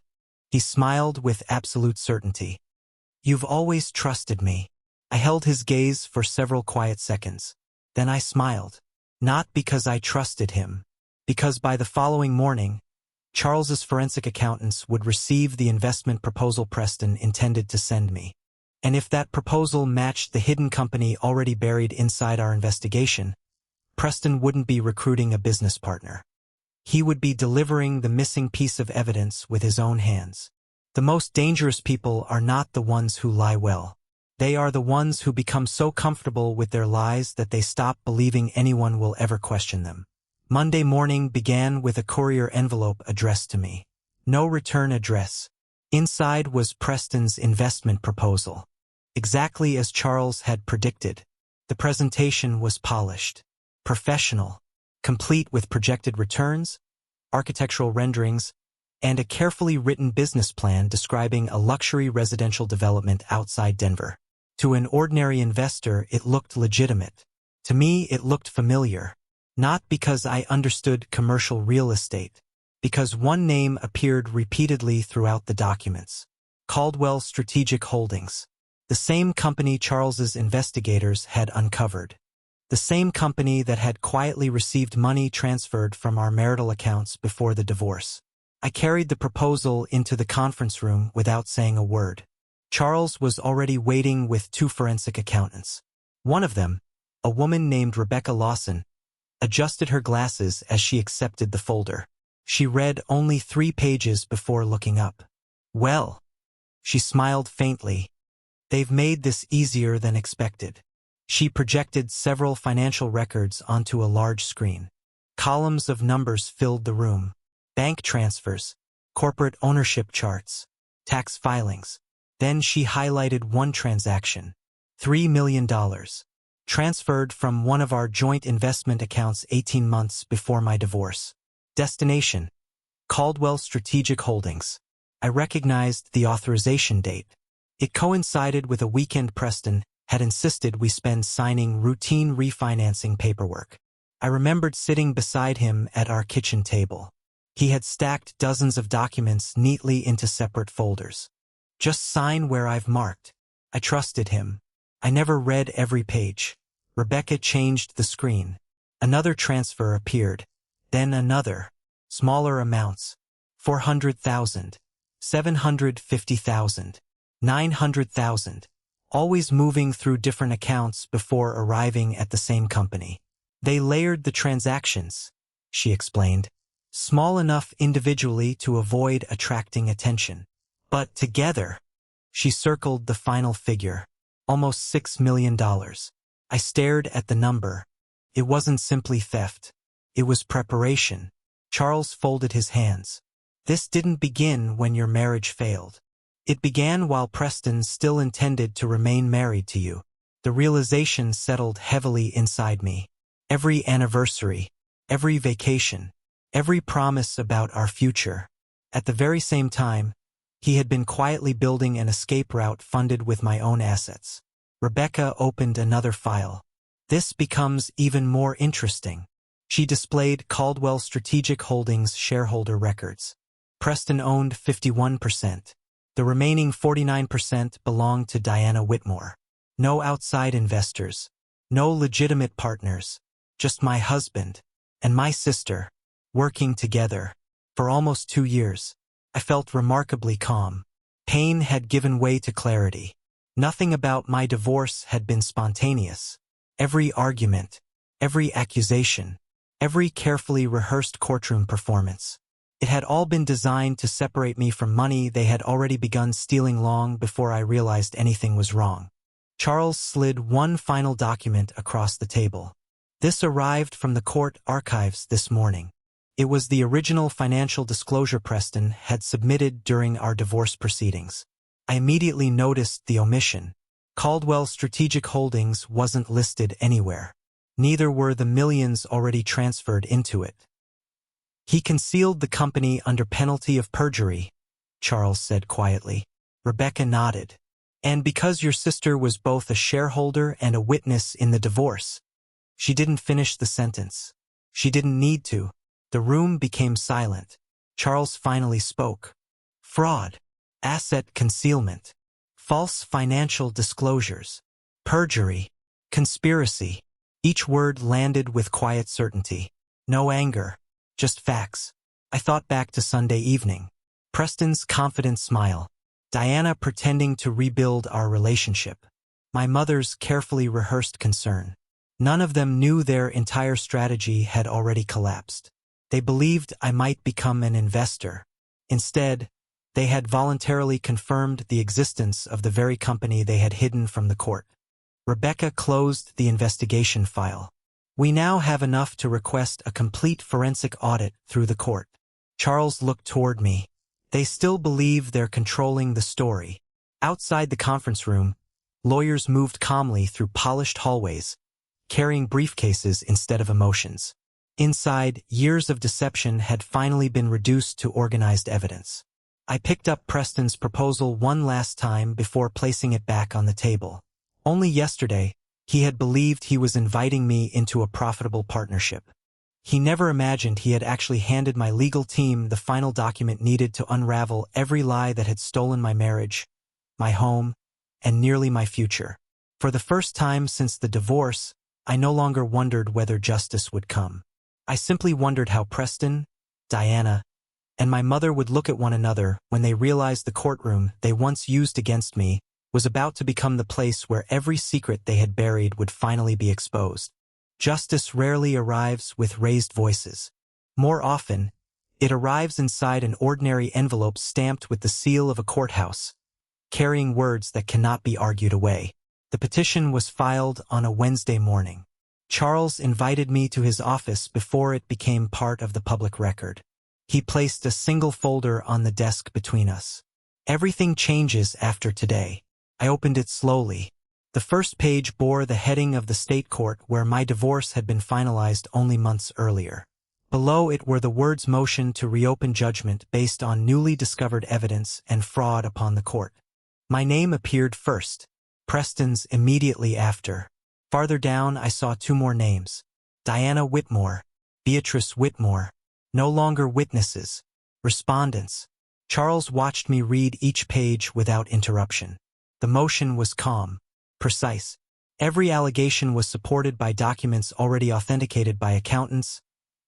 he smiled with absolute certainty, "you've always trusted me." I held his gaze for several quiet seconds. Then I smiled. Not because I trusted him. Because by the following morning, Charles's forensic accountants would receive the investment proposal Preston intended to send me. And if that proposal matched the hidden company already buried inside our investigation, Preston wouldn't be recruiting a business partner. He would be delivering the missing piece of evidence with his own hands. The most dangerous people are not the ones who lie well. They are the ones who become so comfortable with their lies that they stop believing anyone will ever question them. Monday morning began with a courier envelope addressed to me. No return address. Inside was Preston's investment proposal. Exactly as Charles had predicted. The presentation was polished, professional, complete with projected returns, architectural renderings, and a carefully written business plan describing a luxury residential development outside Denver. To an ordinary investor, it looked legitimate. To me, it looked familiar. Not because I understood commercial real estate, because one name appeared repeatedly throughout the documents. Caldwell Strategic Holdings. The same company Charles's investigators had uncovered. The same company that had quietly received money transferred from our marital accounts before the divorce. I carried the proposal into the conference room without saying a word. Charles was already waiting with 2 forensic accountants. One of them, a woman named Rebecca Lawson, adjusted her glasses as she accepted the folder. She read only 3 pages before looking up. "Well," she smiled faintly, "they've made this easier than expected." She projected several financial records onto a large screen. Columns of numbers filled the room. Bank transfers, corporate ownership charts, tax filings. Then she highlighted one transaction, $3 million, transferred from one of our joint investment accounts 18 months before my divorce. Destination, Caldwell Strategic Holdings. I recognized the authorization date. It coincided with a weekend Preston had insisted we spend signing routine refinancing paperwork. I remembered sitting beside him at our kitchen table. He had stacked dozens of documents neatly into separate folders. "Just sign where I've marked." I trusted him. I never read every page. Rebecca changed the screen. Another transfer appeared. Then another. Smaller amounts. 400,000. 750,000. 900,000. Always moving through different accounts before arriving at the same company. "They layered the transactions," she explained. "Small enough individually to avoid attracting attention. But together," she circled the final figure, almost $6 million. I stared at the number. It wasn't simply theft. It was preparation. Charles folded his hands. "This didn't begin when your marriage failed. It began while Preston still intended to remain married to you." The realization settled heavily inside me. Every anniversary, every vacation, every promise about our future. At the very same time, he had been quietly building an escape route funded with my own assets. Rebecca opened another file. "This becomes even more interesting." She displayed Caldwell Strategic Holdings shareholder records. Preston owned 51%. The remaining 49% belonged to Diana Whitmore. No outside investors. No legitimate partners. Just my husband and my sister, working together. For almost 2 years, I felt remarkably calm. Pain had given way to clarity. Nothing about my divorce had been spontaneous. Every argument, every accusation, every carefully rehearsed courtroom performance. It had all been designed to separate me from money they had already begun stealing long before I realized anything was wrong. Charles slid one final document across the table. "This arrived from the court archives this morning." It was the original financial disclosure Preston had submitted during our divorce proceedings. I immediately noticed the omission. Caldwell Strategic Holdings wasn't listed anywhere. Neither were the millions already transferred into it. "He concealed the company under penalty of perjury," Charles said quietly. Rebecca nodded. "And because your sister was both a shareholder and a witness in the divorce." She didn't finish the sentence. She didn't need to. The room became silent. Charles finally spoke. "Fraud, asset concealment, false financial disclosures, perjury, conspiracy." Each word landed with quiet certainty. No anger, just facts. I thought back to Sunday evening. Preston's confident smile. Diana pretending to rebuild our relationship. My mother's carefully rehearsed concern. None of them knew their entire strategy had already collapsed. They believed I might become an investor. Instead, They had voluntarily confirmed the existence of the very company they had hidden from the court. Rebecca closed the investigation file. We now have enough to request a complete forensic audit through the court. Charles looked toward me. They still believe they're controlling the story. Outside the conference room, lawyers moved calmly through polished hallways, carrying briefcases instead of emotions. Inside, years of deception had finally been reduced to organized evidence. I picked up Preston's proposal one last time before placing it back on the table. Only yesterday, he had believed he was inviting me into a profitable partnership. He never imagined he had actually handed my legal team the final document needed to unravel every lie that had stolen my marriage, my home, and nearly my future. For the first time since the divorce, I no longer wondered whether justice would come. I simply wondered how Preston, Diana, and my mother would look at one another when they realized the courtroom they once used against me was about to become the place where every secret they had buried would finally be exposed. Justice rarely arrives with raised voices. More often, it arrives inside an ordinary envelope stamped with the seal of a courthouse, carrying words that cannot be argued away. The petition was filed on a Wednesday morning. Charles invited me to his office before it became part of the public record. He placed a single folder on the desk between us. Everything changes after today. I opened it slowly. The first page bore the heading of the state court where my divorce had been finalized only months earlier. Below it were the words "motion to reopen judgment based on newly discovered evidence and fraud upon the court." My name appeared first, Preston's immediately after. Farther down I saw two more names: Diana Whitmore, Beatrice Whitmore. No longer witnesses, respondents. Charles watched me read each page without interruption. The motion was calm, precise. Every allegation was supported by documents already authenticated by accountants,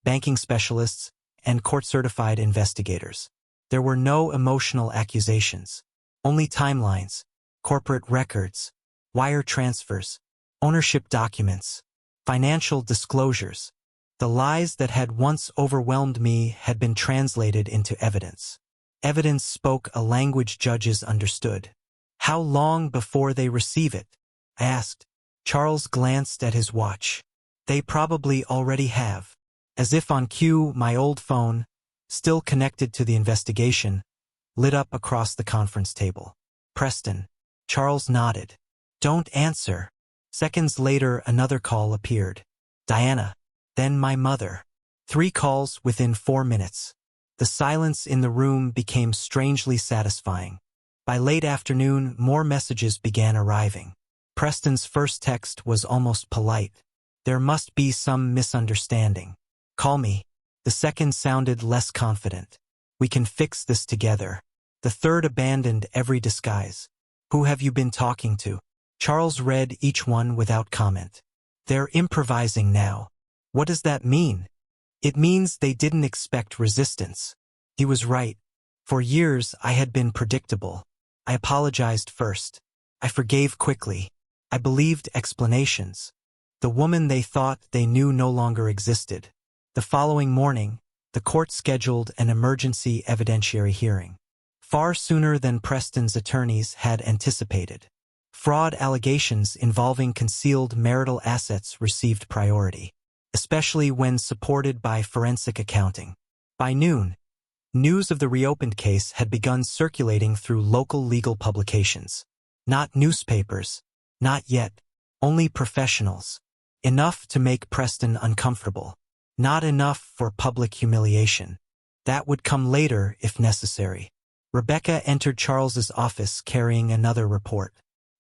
banking specialists, and court-certified investigators. There were no emotional accusations, only timelines, corporate records, wire transfers, ownership documents, financial disclosures. The lies that had once overwhelmed me had been translated into evidence. Evidence spoke a language judges understood. How long before they receive it? I asked. Charles glanced at his watch. They probably already have. As if on cue, my old phone, still connected to the investigation, lit up across the conference table. Preston. Charles nodded. Don't answer. Seconds later, another call appeared. Diana. Then my mother. 3 calls within 4 minutes. The silence in the room became strangely satisfying. By late afternoon, more messages began arriving. Preston's first text was almost polite. There must be some misunderstanding. Call me. The second sounded less confident. We can fix this together. The third abandoned every disguise. Who have you been talking to? Charles read each one without comment. They're improvising now. What does that mean? It means they didn't expect resistance. He was right. For years, I had been predictable. I apologized first. I forgave quickly. I believed explanations. The woman they thought they knew no longer existed. The following morning, the court scheduled an emergency evidentiary hearing. Far sooner than Preston's attorneys had anticipated. Fraud allegations involving concealed marital assets received priority, especially when supported by forensic accounting. By noon, news of the reopened case had begun circulating through local legal publications. Not newspapers, not yet, only professionals. Enough to make Preston uncomfortable. Not enough for public humiliation. That would come later if necessary. Rebecca entered Charles's office carrying another report.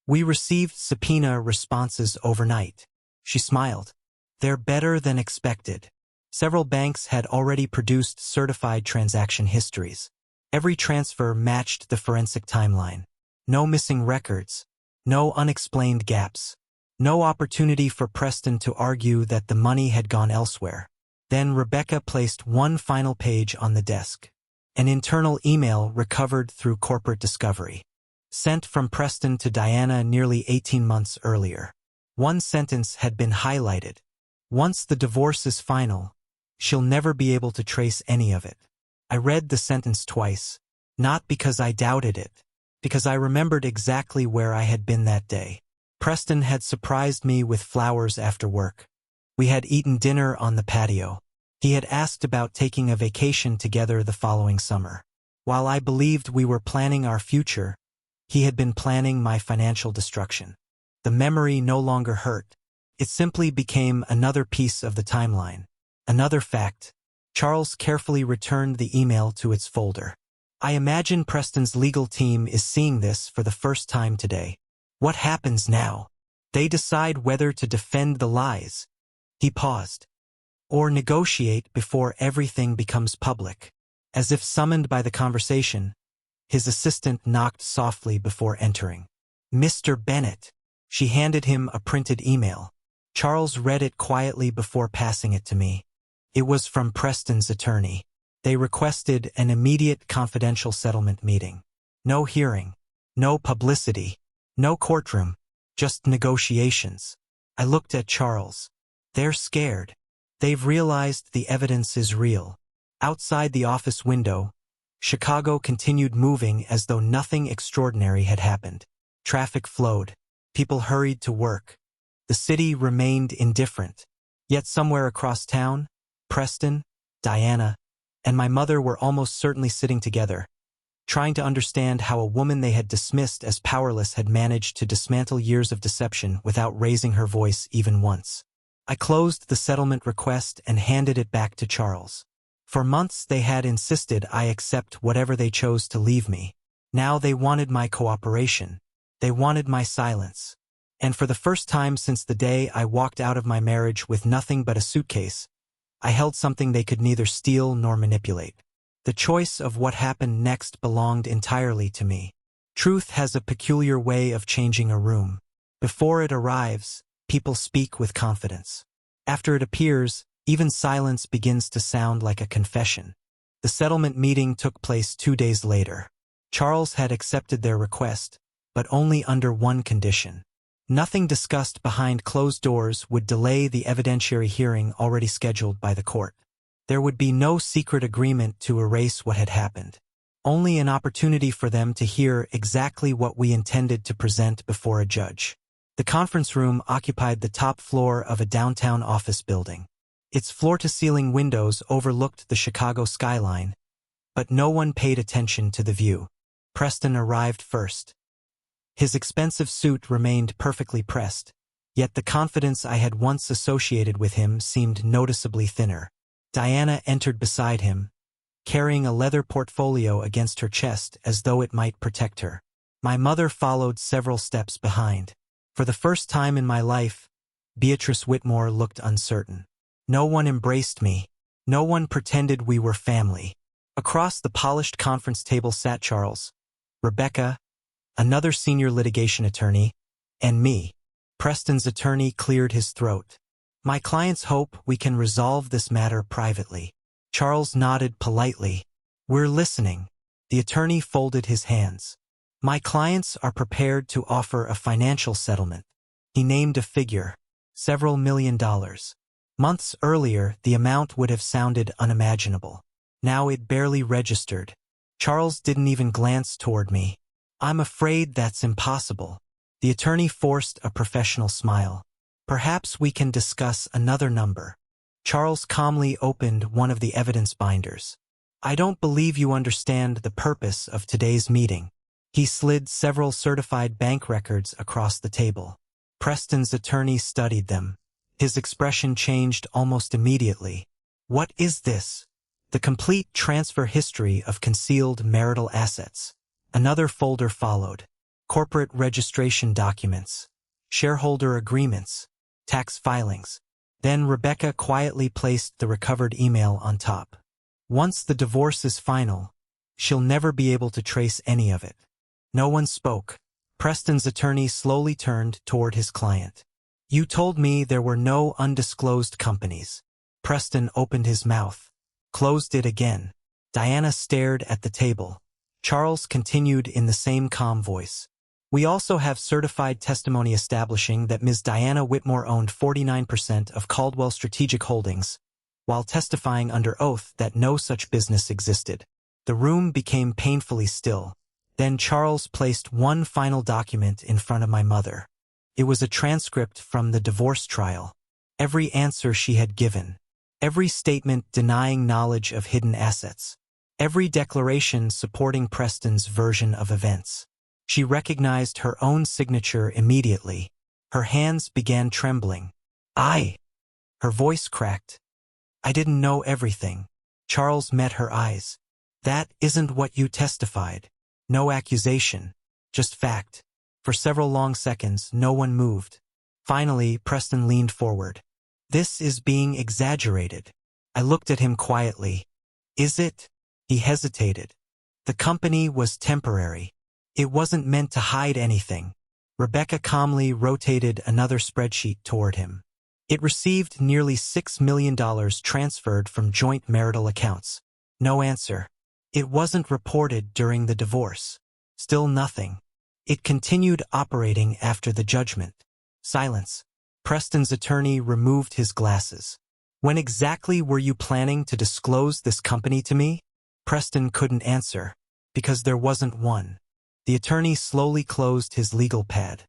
We received subpoena responses overnight. She smiled. They're better than expected. Several banks had already produced certified transaction histories. Every transfer matched the forensic timeline. No missing records. No unexplained gaps. No opportunity for Preston to argue that the money had gone elsewhere. Then Rebecca placed one final page on the desk. An internal email recovered through corporate discovery. Sent from Preston to Diana nearly 18 months earlier. One sentence had been highlighted. Once the divorce is final, she'll never be able to trace any of it. I read the sentence twice. Not because I doubted it, because I remembered exactly where I had been that day. Preston had surprised me with flowers after work. We had eaten dinner on the patio. He had asked about taking a vacation together the following summer. While I believed we were planning our future, he had been planning my financial destruction. The memory no longer hurt. It simply became another piece of the timeline. Another fact. Charles carefully returned the email to its folder. I imagine Preston's legal team is seeing this for the first time today. What happens now? They decide whether to defend the lies. He paused. Or negotiate before everything becomes public. As if summoned by the conversation, his assistant knocked softly before entering. Mr. Bennett. She handed him a printed email. Charles read it quietly before passing it to me. It was from Preston's attorney. They requested an immediate confidential settlement meeting. No hearing. No publicity. No courtroom. Just negotiations. I looked at Charles. They're scared. They've realized the evidence is real. Outside the office window, Chicago continued moving as though nothing extraordinary had happened. Traffic flowed. People hurried to work. The city remained indifferent. Yet somewhere across town, Preston, Diana, and my mother were almost certainly sitting together, trying to understand how a woman they had dismissed as powerless had managed to dismantle years of deception without raising her voice even once. I closed the settlement request and handed it back to Charles. For months they had insisted I accept whatever they chose to leave me. Now they wanted my cooperation. They wanted my silence. And for the first time since the day I walked out of my marriage with nothing but a suitcase, I held something they could neither steal nor manipulate. The choice of what happened next belonged entirely to me. Truth has a peculiar way of changing a room. Before it arrives, people speak with confidence. After it appears, even silence begins to sound like a confession. The settlement meeting took place 2 days later. Charles had accepted their request, but only under one condition. Nothing discussed behind closed doors would delay the evidentiary hearing already scheduled by the court. There would be no secret agreement to erase what had happened. Only an opportunity for them to hear exactly what we intended to present before a judge. The conference room occupied the top floor of a downtown office building. Its floor-to-ceiling windows overlooked the Chicago skyline, but no one paid attention to the view. Preston arrived first. His expensive suit remained perfectly pressed, yet the confidence I had once associated with him seemed noticeably thinner. Diana entered beside him, carrying a leather portfolio against her chest as though it might protect her. My mother followed several steps behind. For the first time in my life, Beatrice Whitmore looked uncertain. No one embraced me. No one pretended we were family. Across the polished conference table sat Charles, Rebecca, another senior litigation attorney, and me. Preston's attorney cleared his throat. My clients hope we can resolve this matter privately. Charles nodded politely. We're listening. The attorney folded his hands. My clients are prepared to offer a financial settlement. He named a figure, several $million. Months earlier, the amount would have sounded unimaginable. Now it barely registered. Charles didn't even glance toward me. I'm afraid that's impossible. The attorney forced a professional smile. Perhaps we can discuss another number. Charles calmly opened one of the evidence binders. I don't believe you understand the purpose of today's meeting. He slid several certified bank records across the table. Preston's attorney studied them. His expression changed almost immediately. What is this? The complete transfer history of concealed marital assets. Another folder followed. Corporate registration documents, shareholder agreements, tax filings. Then Rebecca quietly placed the recovered email on top. Once the divorce is final, she'll never be able to trace any of it. No one spoke. Preston's attorney slowly turned toward his client. You told me there were no undisclosed companies. Preston opened his mouth, closed it again. Diana stared at the table. Charles continued in the same calm voice. We also have certified testimony establishing that Ms. Diana Whitmore owned 49% of Caldwell Strategic Holdings, while testifying under oath that no such business existed. The room became painfully still. Then Charles placed one final document in front of my mother. It was a transcript from the divorce trial. Every answer she had given. Every statement denying knowledge of hidden assets. Every declaration supporting Preston's version of events. She recognized her own signature immediately. Her hands began trembling. Her voice cracked. I didn't know everything. Charles met her eyes. That isn't what you testified. No accusation. Just fact. For several long seconds, no one moved. Finally, Preston leaned forward. This is being exaggerated. I looked at him quietly. Is it? He hesitated. The company was temporary. It wasn't meant to hide anything. Rebecca calmly rotated another spreadsheet toward him. It received nearly $6 million transferred from joint marital accounts. No answer. It wasn't reported during the divorce. Still nothing. It continued operating after the judgment. Silence. Preston's attorney removed his glasses. When exactly were you planning to disclose this company to me? Preston couldn't answer, because there wasn't one. The attorney slowly closed his legal pad.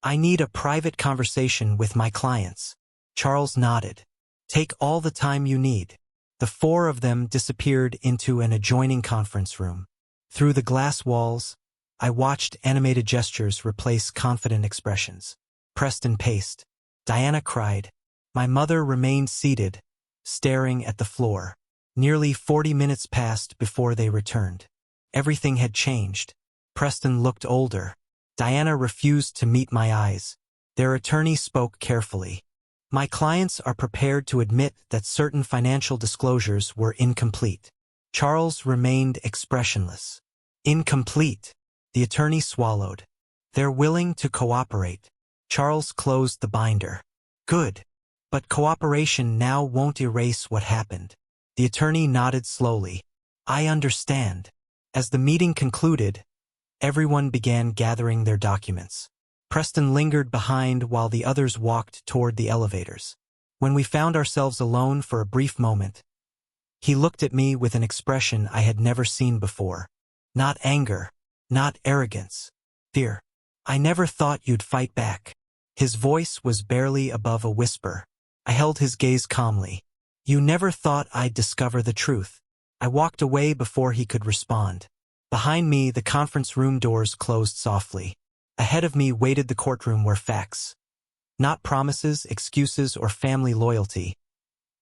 I need a private conversation with my clients. Charles nodded. Take all the time you need. The four of them disappeared into an adjoining conference room. Through the glass walls, I watched animated gestures replace confident expressions. Preston paced. Diana cried. My mother remained seated, staring at the floor. Nearly 40 minutes passed before they returned. Everything had changed. Preston looked older. Diana refused to meet my eyes. Their attorney spoke carefully. My clients are prepared to admit that certain financial disclosures were incomplete. Charles remained expressionless. Incomplete. The attorney swallowed. They're willing to cooperate. Charles closed the binder. Good. But cooperation now won't erase what happened. The attorney nodded slowly. I understand. As the meeting concluded, everyone began gathering their documents. Preston lingered behind while the others walked toward the elevators. When we found ourselves alone for a brief moment, he looked at me with an expression I had never seen before. Not anger, not arrogance, fear. I never thought you'd fight back. His voice was barely above a whisper. I held his gaze calmly. You never thought I'd discover the truth. I walked away before he could respond. Behind me, the conference room doors closed softly. Ahead of me waited the courtroom where facts, not promises, excuses, or family loyalty,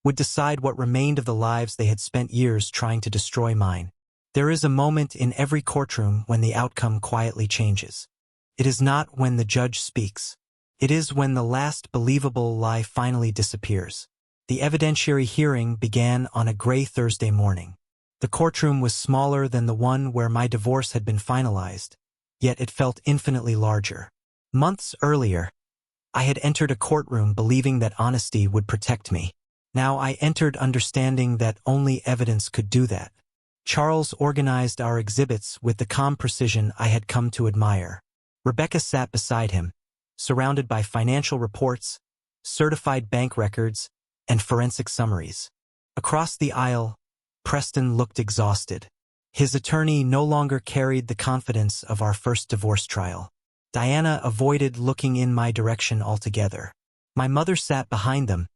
would decide what remained of the lives they had spent years trying to destroy mine. There is a moment in every courtroom when the outcome quietly changes. It is not when the judge speaks. It is when the last believable lie finally disappears. The evidentiary hearing began on a gray Thursday morning. The courtroom was smaller than the one where my divorce had been finalized, yet it felt infinitely larger. Months earlier, I had entered a courtroom believing that honesty would protect me. Now I entered understanding that only evidence could do that. Charles organized our exhibits with the calm precision I had come to admire. Rebecca sat beside him, surrounded by financial reports, certified bank records, and forensic summaries. Across the aisle, Preston looked exhausted. His attorney no longer carried the confidence of our first divorce trial. Diana avoided looking in my direction altogether. My mother sat behind them,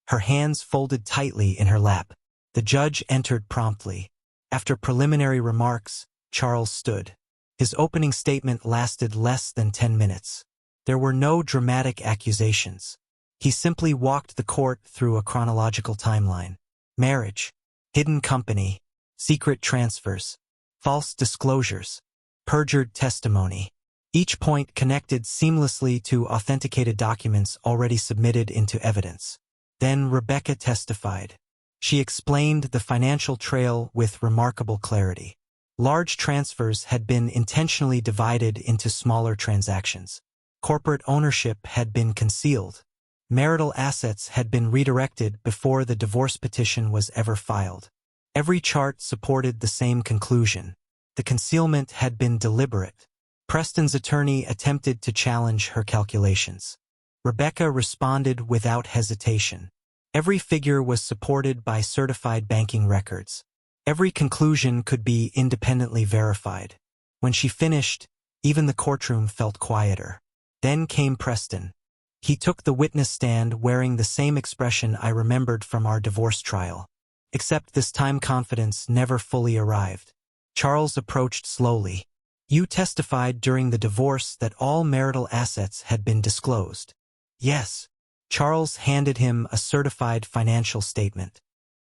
her hands folded tightly in her lap. The judge entered promptly. After preliminary remarks, Charles stood. His opening statement lasted less than 10 minutes. There were no dramatic accusations. He simply walked the court through a chronological timeline. Marriage, hidden company, secret transfers, false disclosures, perjured testimony. Each point connected seamlessly to authenticated documents already submitted into evidence. Then Rebecca testified. She explained the financial trail with remarkable clarity. Large transfers had been intentionally divided into smaller transactions. Corporate ownership had been concealed. Marital assets had been redirected before the divorce petition was ever filed. Every chart supported the same conclusion. The concealment had been deliberate. Preston's attorney attempted to challenge her calculations. Rebecca responded without hesitation. Every figure was supported by certified banking records. Every conclusion could be independently verified. When she finished, even the courtroom felt quieter. Then came Preston. He took the witness stand wearing the same expression I remembered from our divorce trial. Except this time confidence never fully arrived. Charles approached slowly. You testified during the divorce that all marital assets had been disclosed. Yes. Charles handed him a certified financial statement.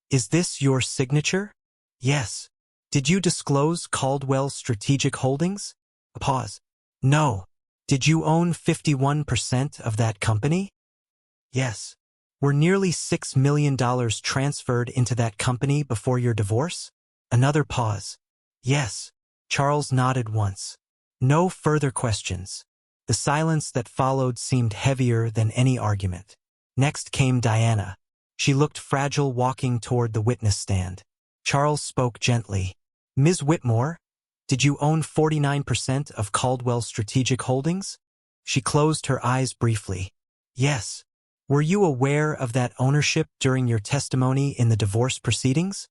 Is this your signature? Yes. Did you disclose Caldwell's strategic holdings? A pause. No. Did you own 51% of that company? Yes. Were nearly $6 million transferred into that company before your divorce? Another pause. Yes. Charles nodded once. No further questions. The silence that followed seemed heavier than any argument. Next came Diana. She looked fragile walking toward the witness stand. Charles spoke gently. Ms. Whitmore, did you own 49% of Caldwell's strategic holdings? She closed her eyes briefly. Yes. Were you aware of that ownership during your testimony in the divorce proceedings?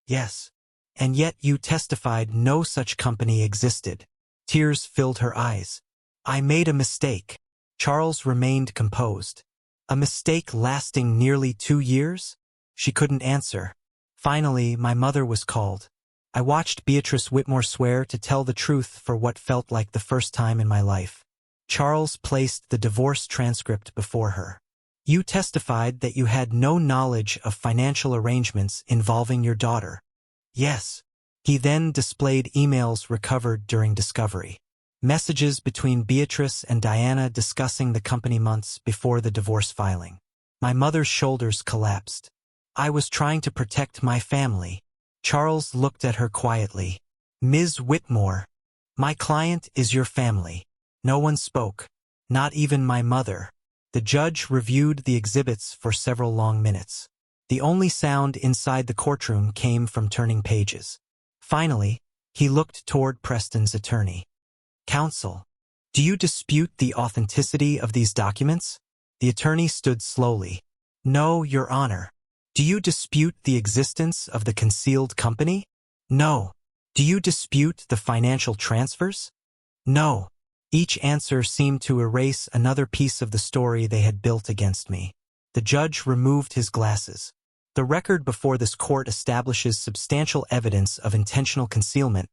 Yes. And yet you testified no such company existed. Tears filled her eyes. I made a mistake. Charles remained composed. A mistake lasting nearly 2 years? She couldn't answer. Finally, my mother was called. I watched Beatrice Whitmore swear to tell the truth for what felt like the first time in my life. Charles placed the divorce transcript before her. You testified that you had no knowledge of financial arrangements involving your daughter. Yes. He then displayed emails recovered during discovery. Messages between Beatrice and Diana discussing the company months before the divorce filing. My mother's shoulders collapsed. I was trying to protect my family. Charles looked at her quietly. Ms. Whitmore, my client is your family. No one spoke. Not even my mother. The judge reviewed the exhibits for several long minutes. The only sound inside the courtroom came from turning pages. Finally, he looked toward Preston's attorney. Counsel, do you dispute the authenticity of these documents? The attorney stood slowly. No, Your Honor. Do you dispute the existence of the concealed company? No. Do you dispute the financial transfers? No. Each answer seemed to erase another piece of the story they had built against me. The judge removed his glasses. The record before this court establishes substantial evidence of intentional concealment,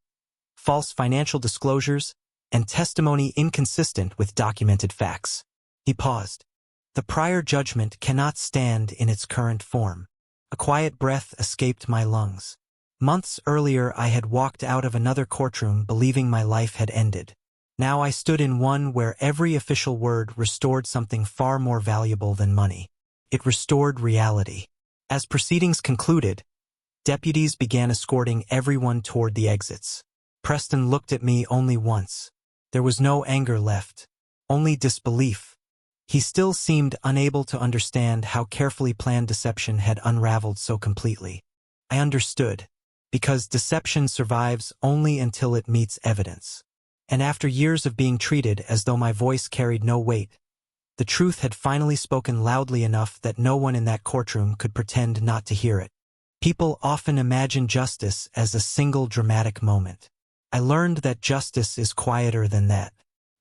false financial disclosures, and testimony inconsistent with documented facts. He paused. The prior judgment cannot stand in its current form. A quiet breath escaped my lungs. Months earlier I had walked out of another courtroom believing my life had ended. Now I stood in one where every official word restored something far more valuable than money. It restored reality. As proceedings concluded, deputies began escorting everyone toward the exits. Preston looked at me only once. There was no anger left, only disbelief. He still seemed unable to understand how carefully planned deception had unraveled so completely. I understood, because deception survives only until it meets evidence. And after years of being treated as though my voice carried no weight, the truth had finally spoken loudly enough that no one in that courtroom could pretend not to hear it. People often imagine justice as a single dramatic moment. I learned that justice is quieter than that.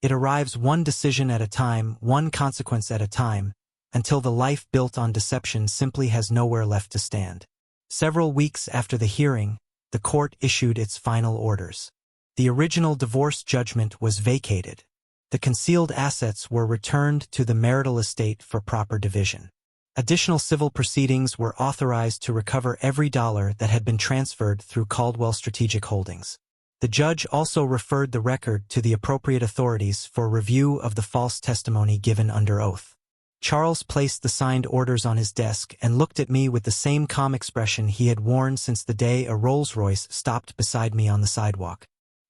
It arrives one decision at a time, one consequence at a time, until the life built on deception simply has nowhere left to stand. Several weeks after the hearing, the court issued its final orders. The original divorce judgment was vacated. The concealed assets were returned to the marital estate for proper division. Additional civil proceedings were authorized to recover every dollar that had been transferred through Caldwell Strategic Holdings. The judge also referred the record to the appropriate authorities for review of the false testimony given under oath. Charles placed the signed orders on his desk and looked at me with the same calm expression he had worn since the day a Rolls-Royce stopped beside me on the sidewalk.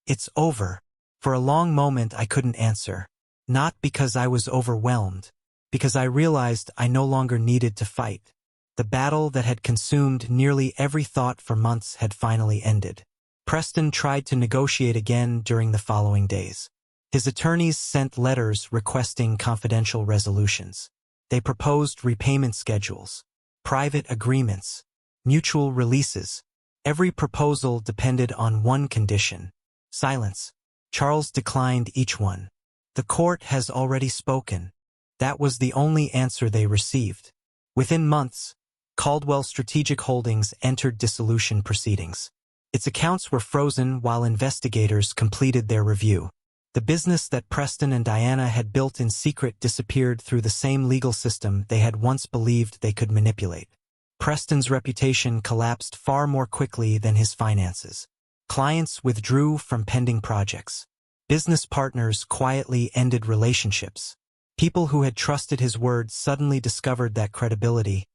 It's over. For a long moment I couldn't answer. Not because I was overwhelmed, because I realized I no longer needed to fight. The battle that had consumed nearly every thought for months had finally ended. Preston tried to negotiate again during the following days. His attorneys sent letters requesting confidential resolutions. They proposed repayment schedules, private agreements, mutual releases. Every proposal depended on one condition: silence. Charles declined each one. The court has already spoken. That was the only answer they received. Within months, Caldwell Strategic Holdings entered dissolution proceedings. Its accounts were frozen while investigators completed their review. The business that Preston and Diana had built in secret disappeared through the same legal system they had once believed they could manipulate. Preston's reputation collapsed far more quickly than his finances. Clients withdrew from pending projects. Business partners quietly ended relationships. People who had trusted his word suddenly discovered that credibility,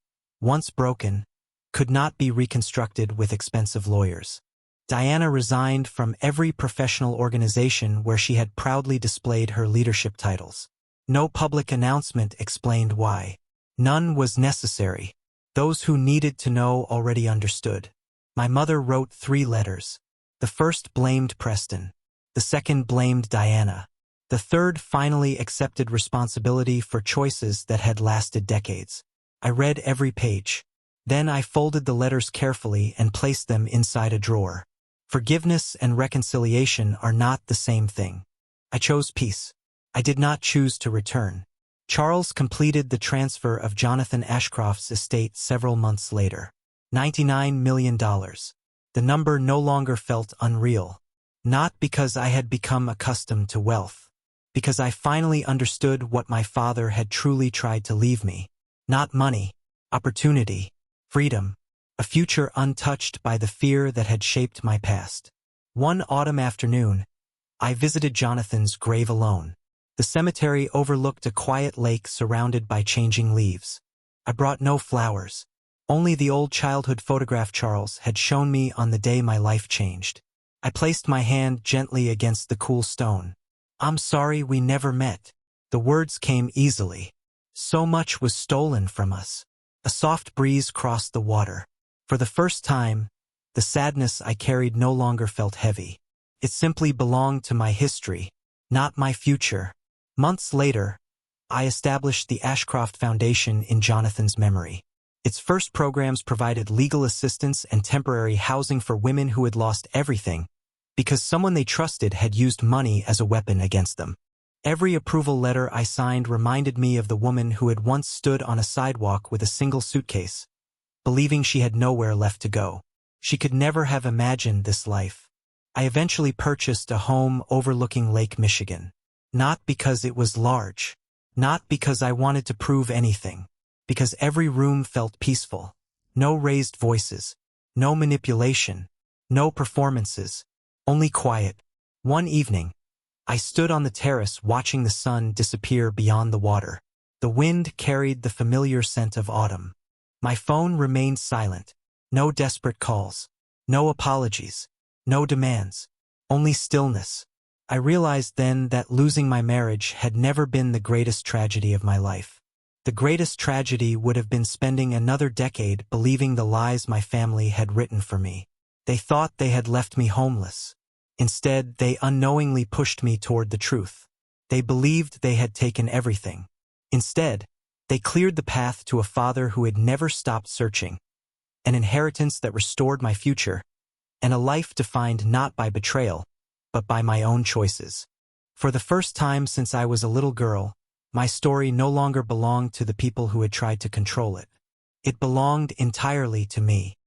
once broken, could not be reconstructed with expensive lawyers. Diana resigned from every professional organization where she had proudly displayed her leadership titles. No public announcement explained why. None was necessary. Those who needed to know already understood. My mother wrote 3 letters. The first blamed Preston. The second blamed Diana. The third finally accepted responsibility for choices that had lasted decades. I read every page. Then I folded the letters carefully and placed them inside a drawer. Forgiveness and reconciliation are not the same thing. I chose peace. I did not choose to return. Charles completed the transfer of Jonathan Ashcroft's estate several months later. $99 million. The number no longer felt unreal. Not because I had become accustomed to wealth. Because I finally understood what my father had truly tried to leave me. Not money, opportunity, freedom, a future untouched by the fear that had shaped my past. One autumn afternoon, I visited Jonathan's grave alone. The cemetery overlooked a quiet lake surrounded by changing leaves. I brought no flowers, only the old childhood photograph Charles had shown me on the day my life changed. I placed my hand gently against the cool stone. "I'm sorry we never met." The words came easily. So much was stolen from us. A soft breeze crossed the water. For the first time, the sadness I carried no longer felt heavy. It simply belonged to my history, not my future. Months later, I established the Ashcroft Foundation in Jonathan's memory. Its first programs provided legal assistance and temporary housing for women who had lost everything because someone they trusted had used money as a weapon against them. Every approval letter I signed reminded me of the woman who had once stood on a sidewalk with a single suitcase, believing she had nowhere left to go. She could never have imagined this life. I eventually purchased a home overlooking Lake Michigan. Not because it was large. Not because I wanted to prove anything. Because every room felt peaceful. No raised voices. No manipulation. No performances. Only quiet. One evening, I stood on the terrace watching the sun disappear beyond the water. The wind carried the familiar scent of autumn. My phone remained silent. No desperate calls. No apologies. No demands. Only stillness. I realized then that losing my marriage had never been the greatest tragedy of my life. The greatest tragedy would have been spending another decade believing the lies my family had written for me. They thought they had left me homeless. Instead, they unknowingly pushed me toward the truth. They believed they had taken everything. Instead, they cleared the path to a father who had never stopped searching, an inheritance that restored my future, and a life defined not by betrayal, but by my own choices. For the first time since I was a little girl, my story no longer belonged to the people who had tried to control it. It belonged entirely to me.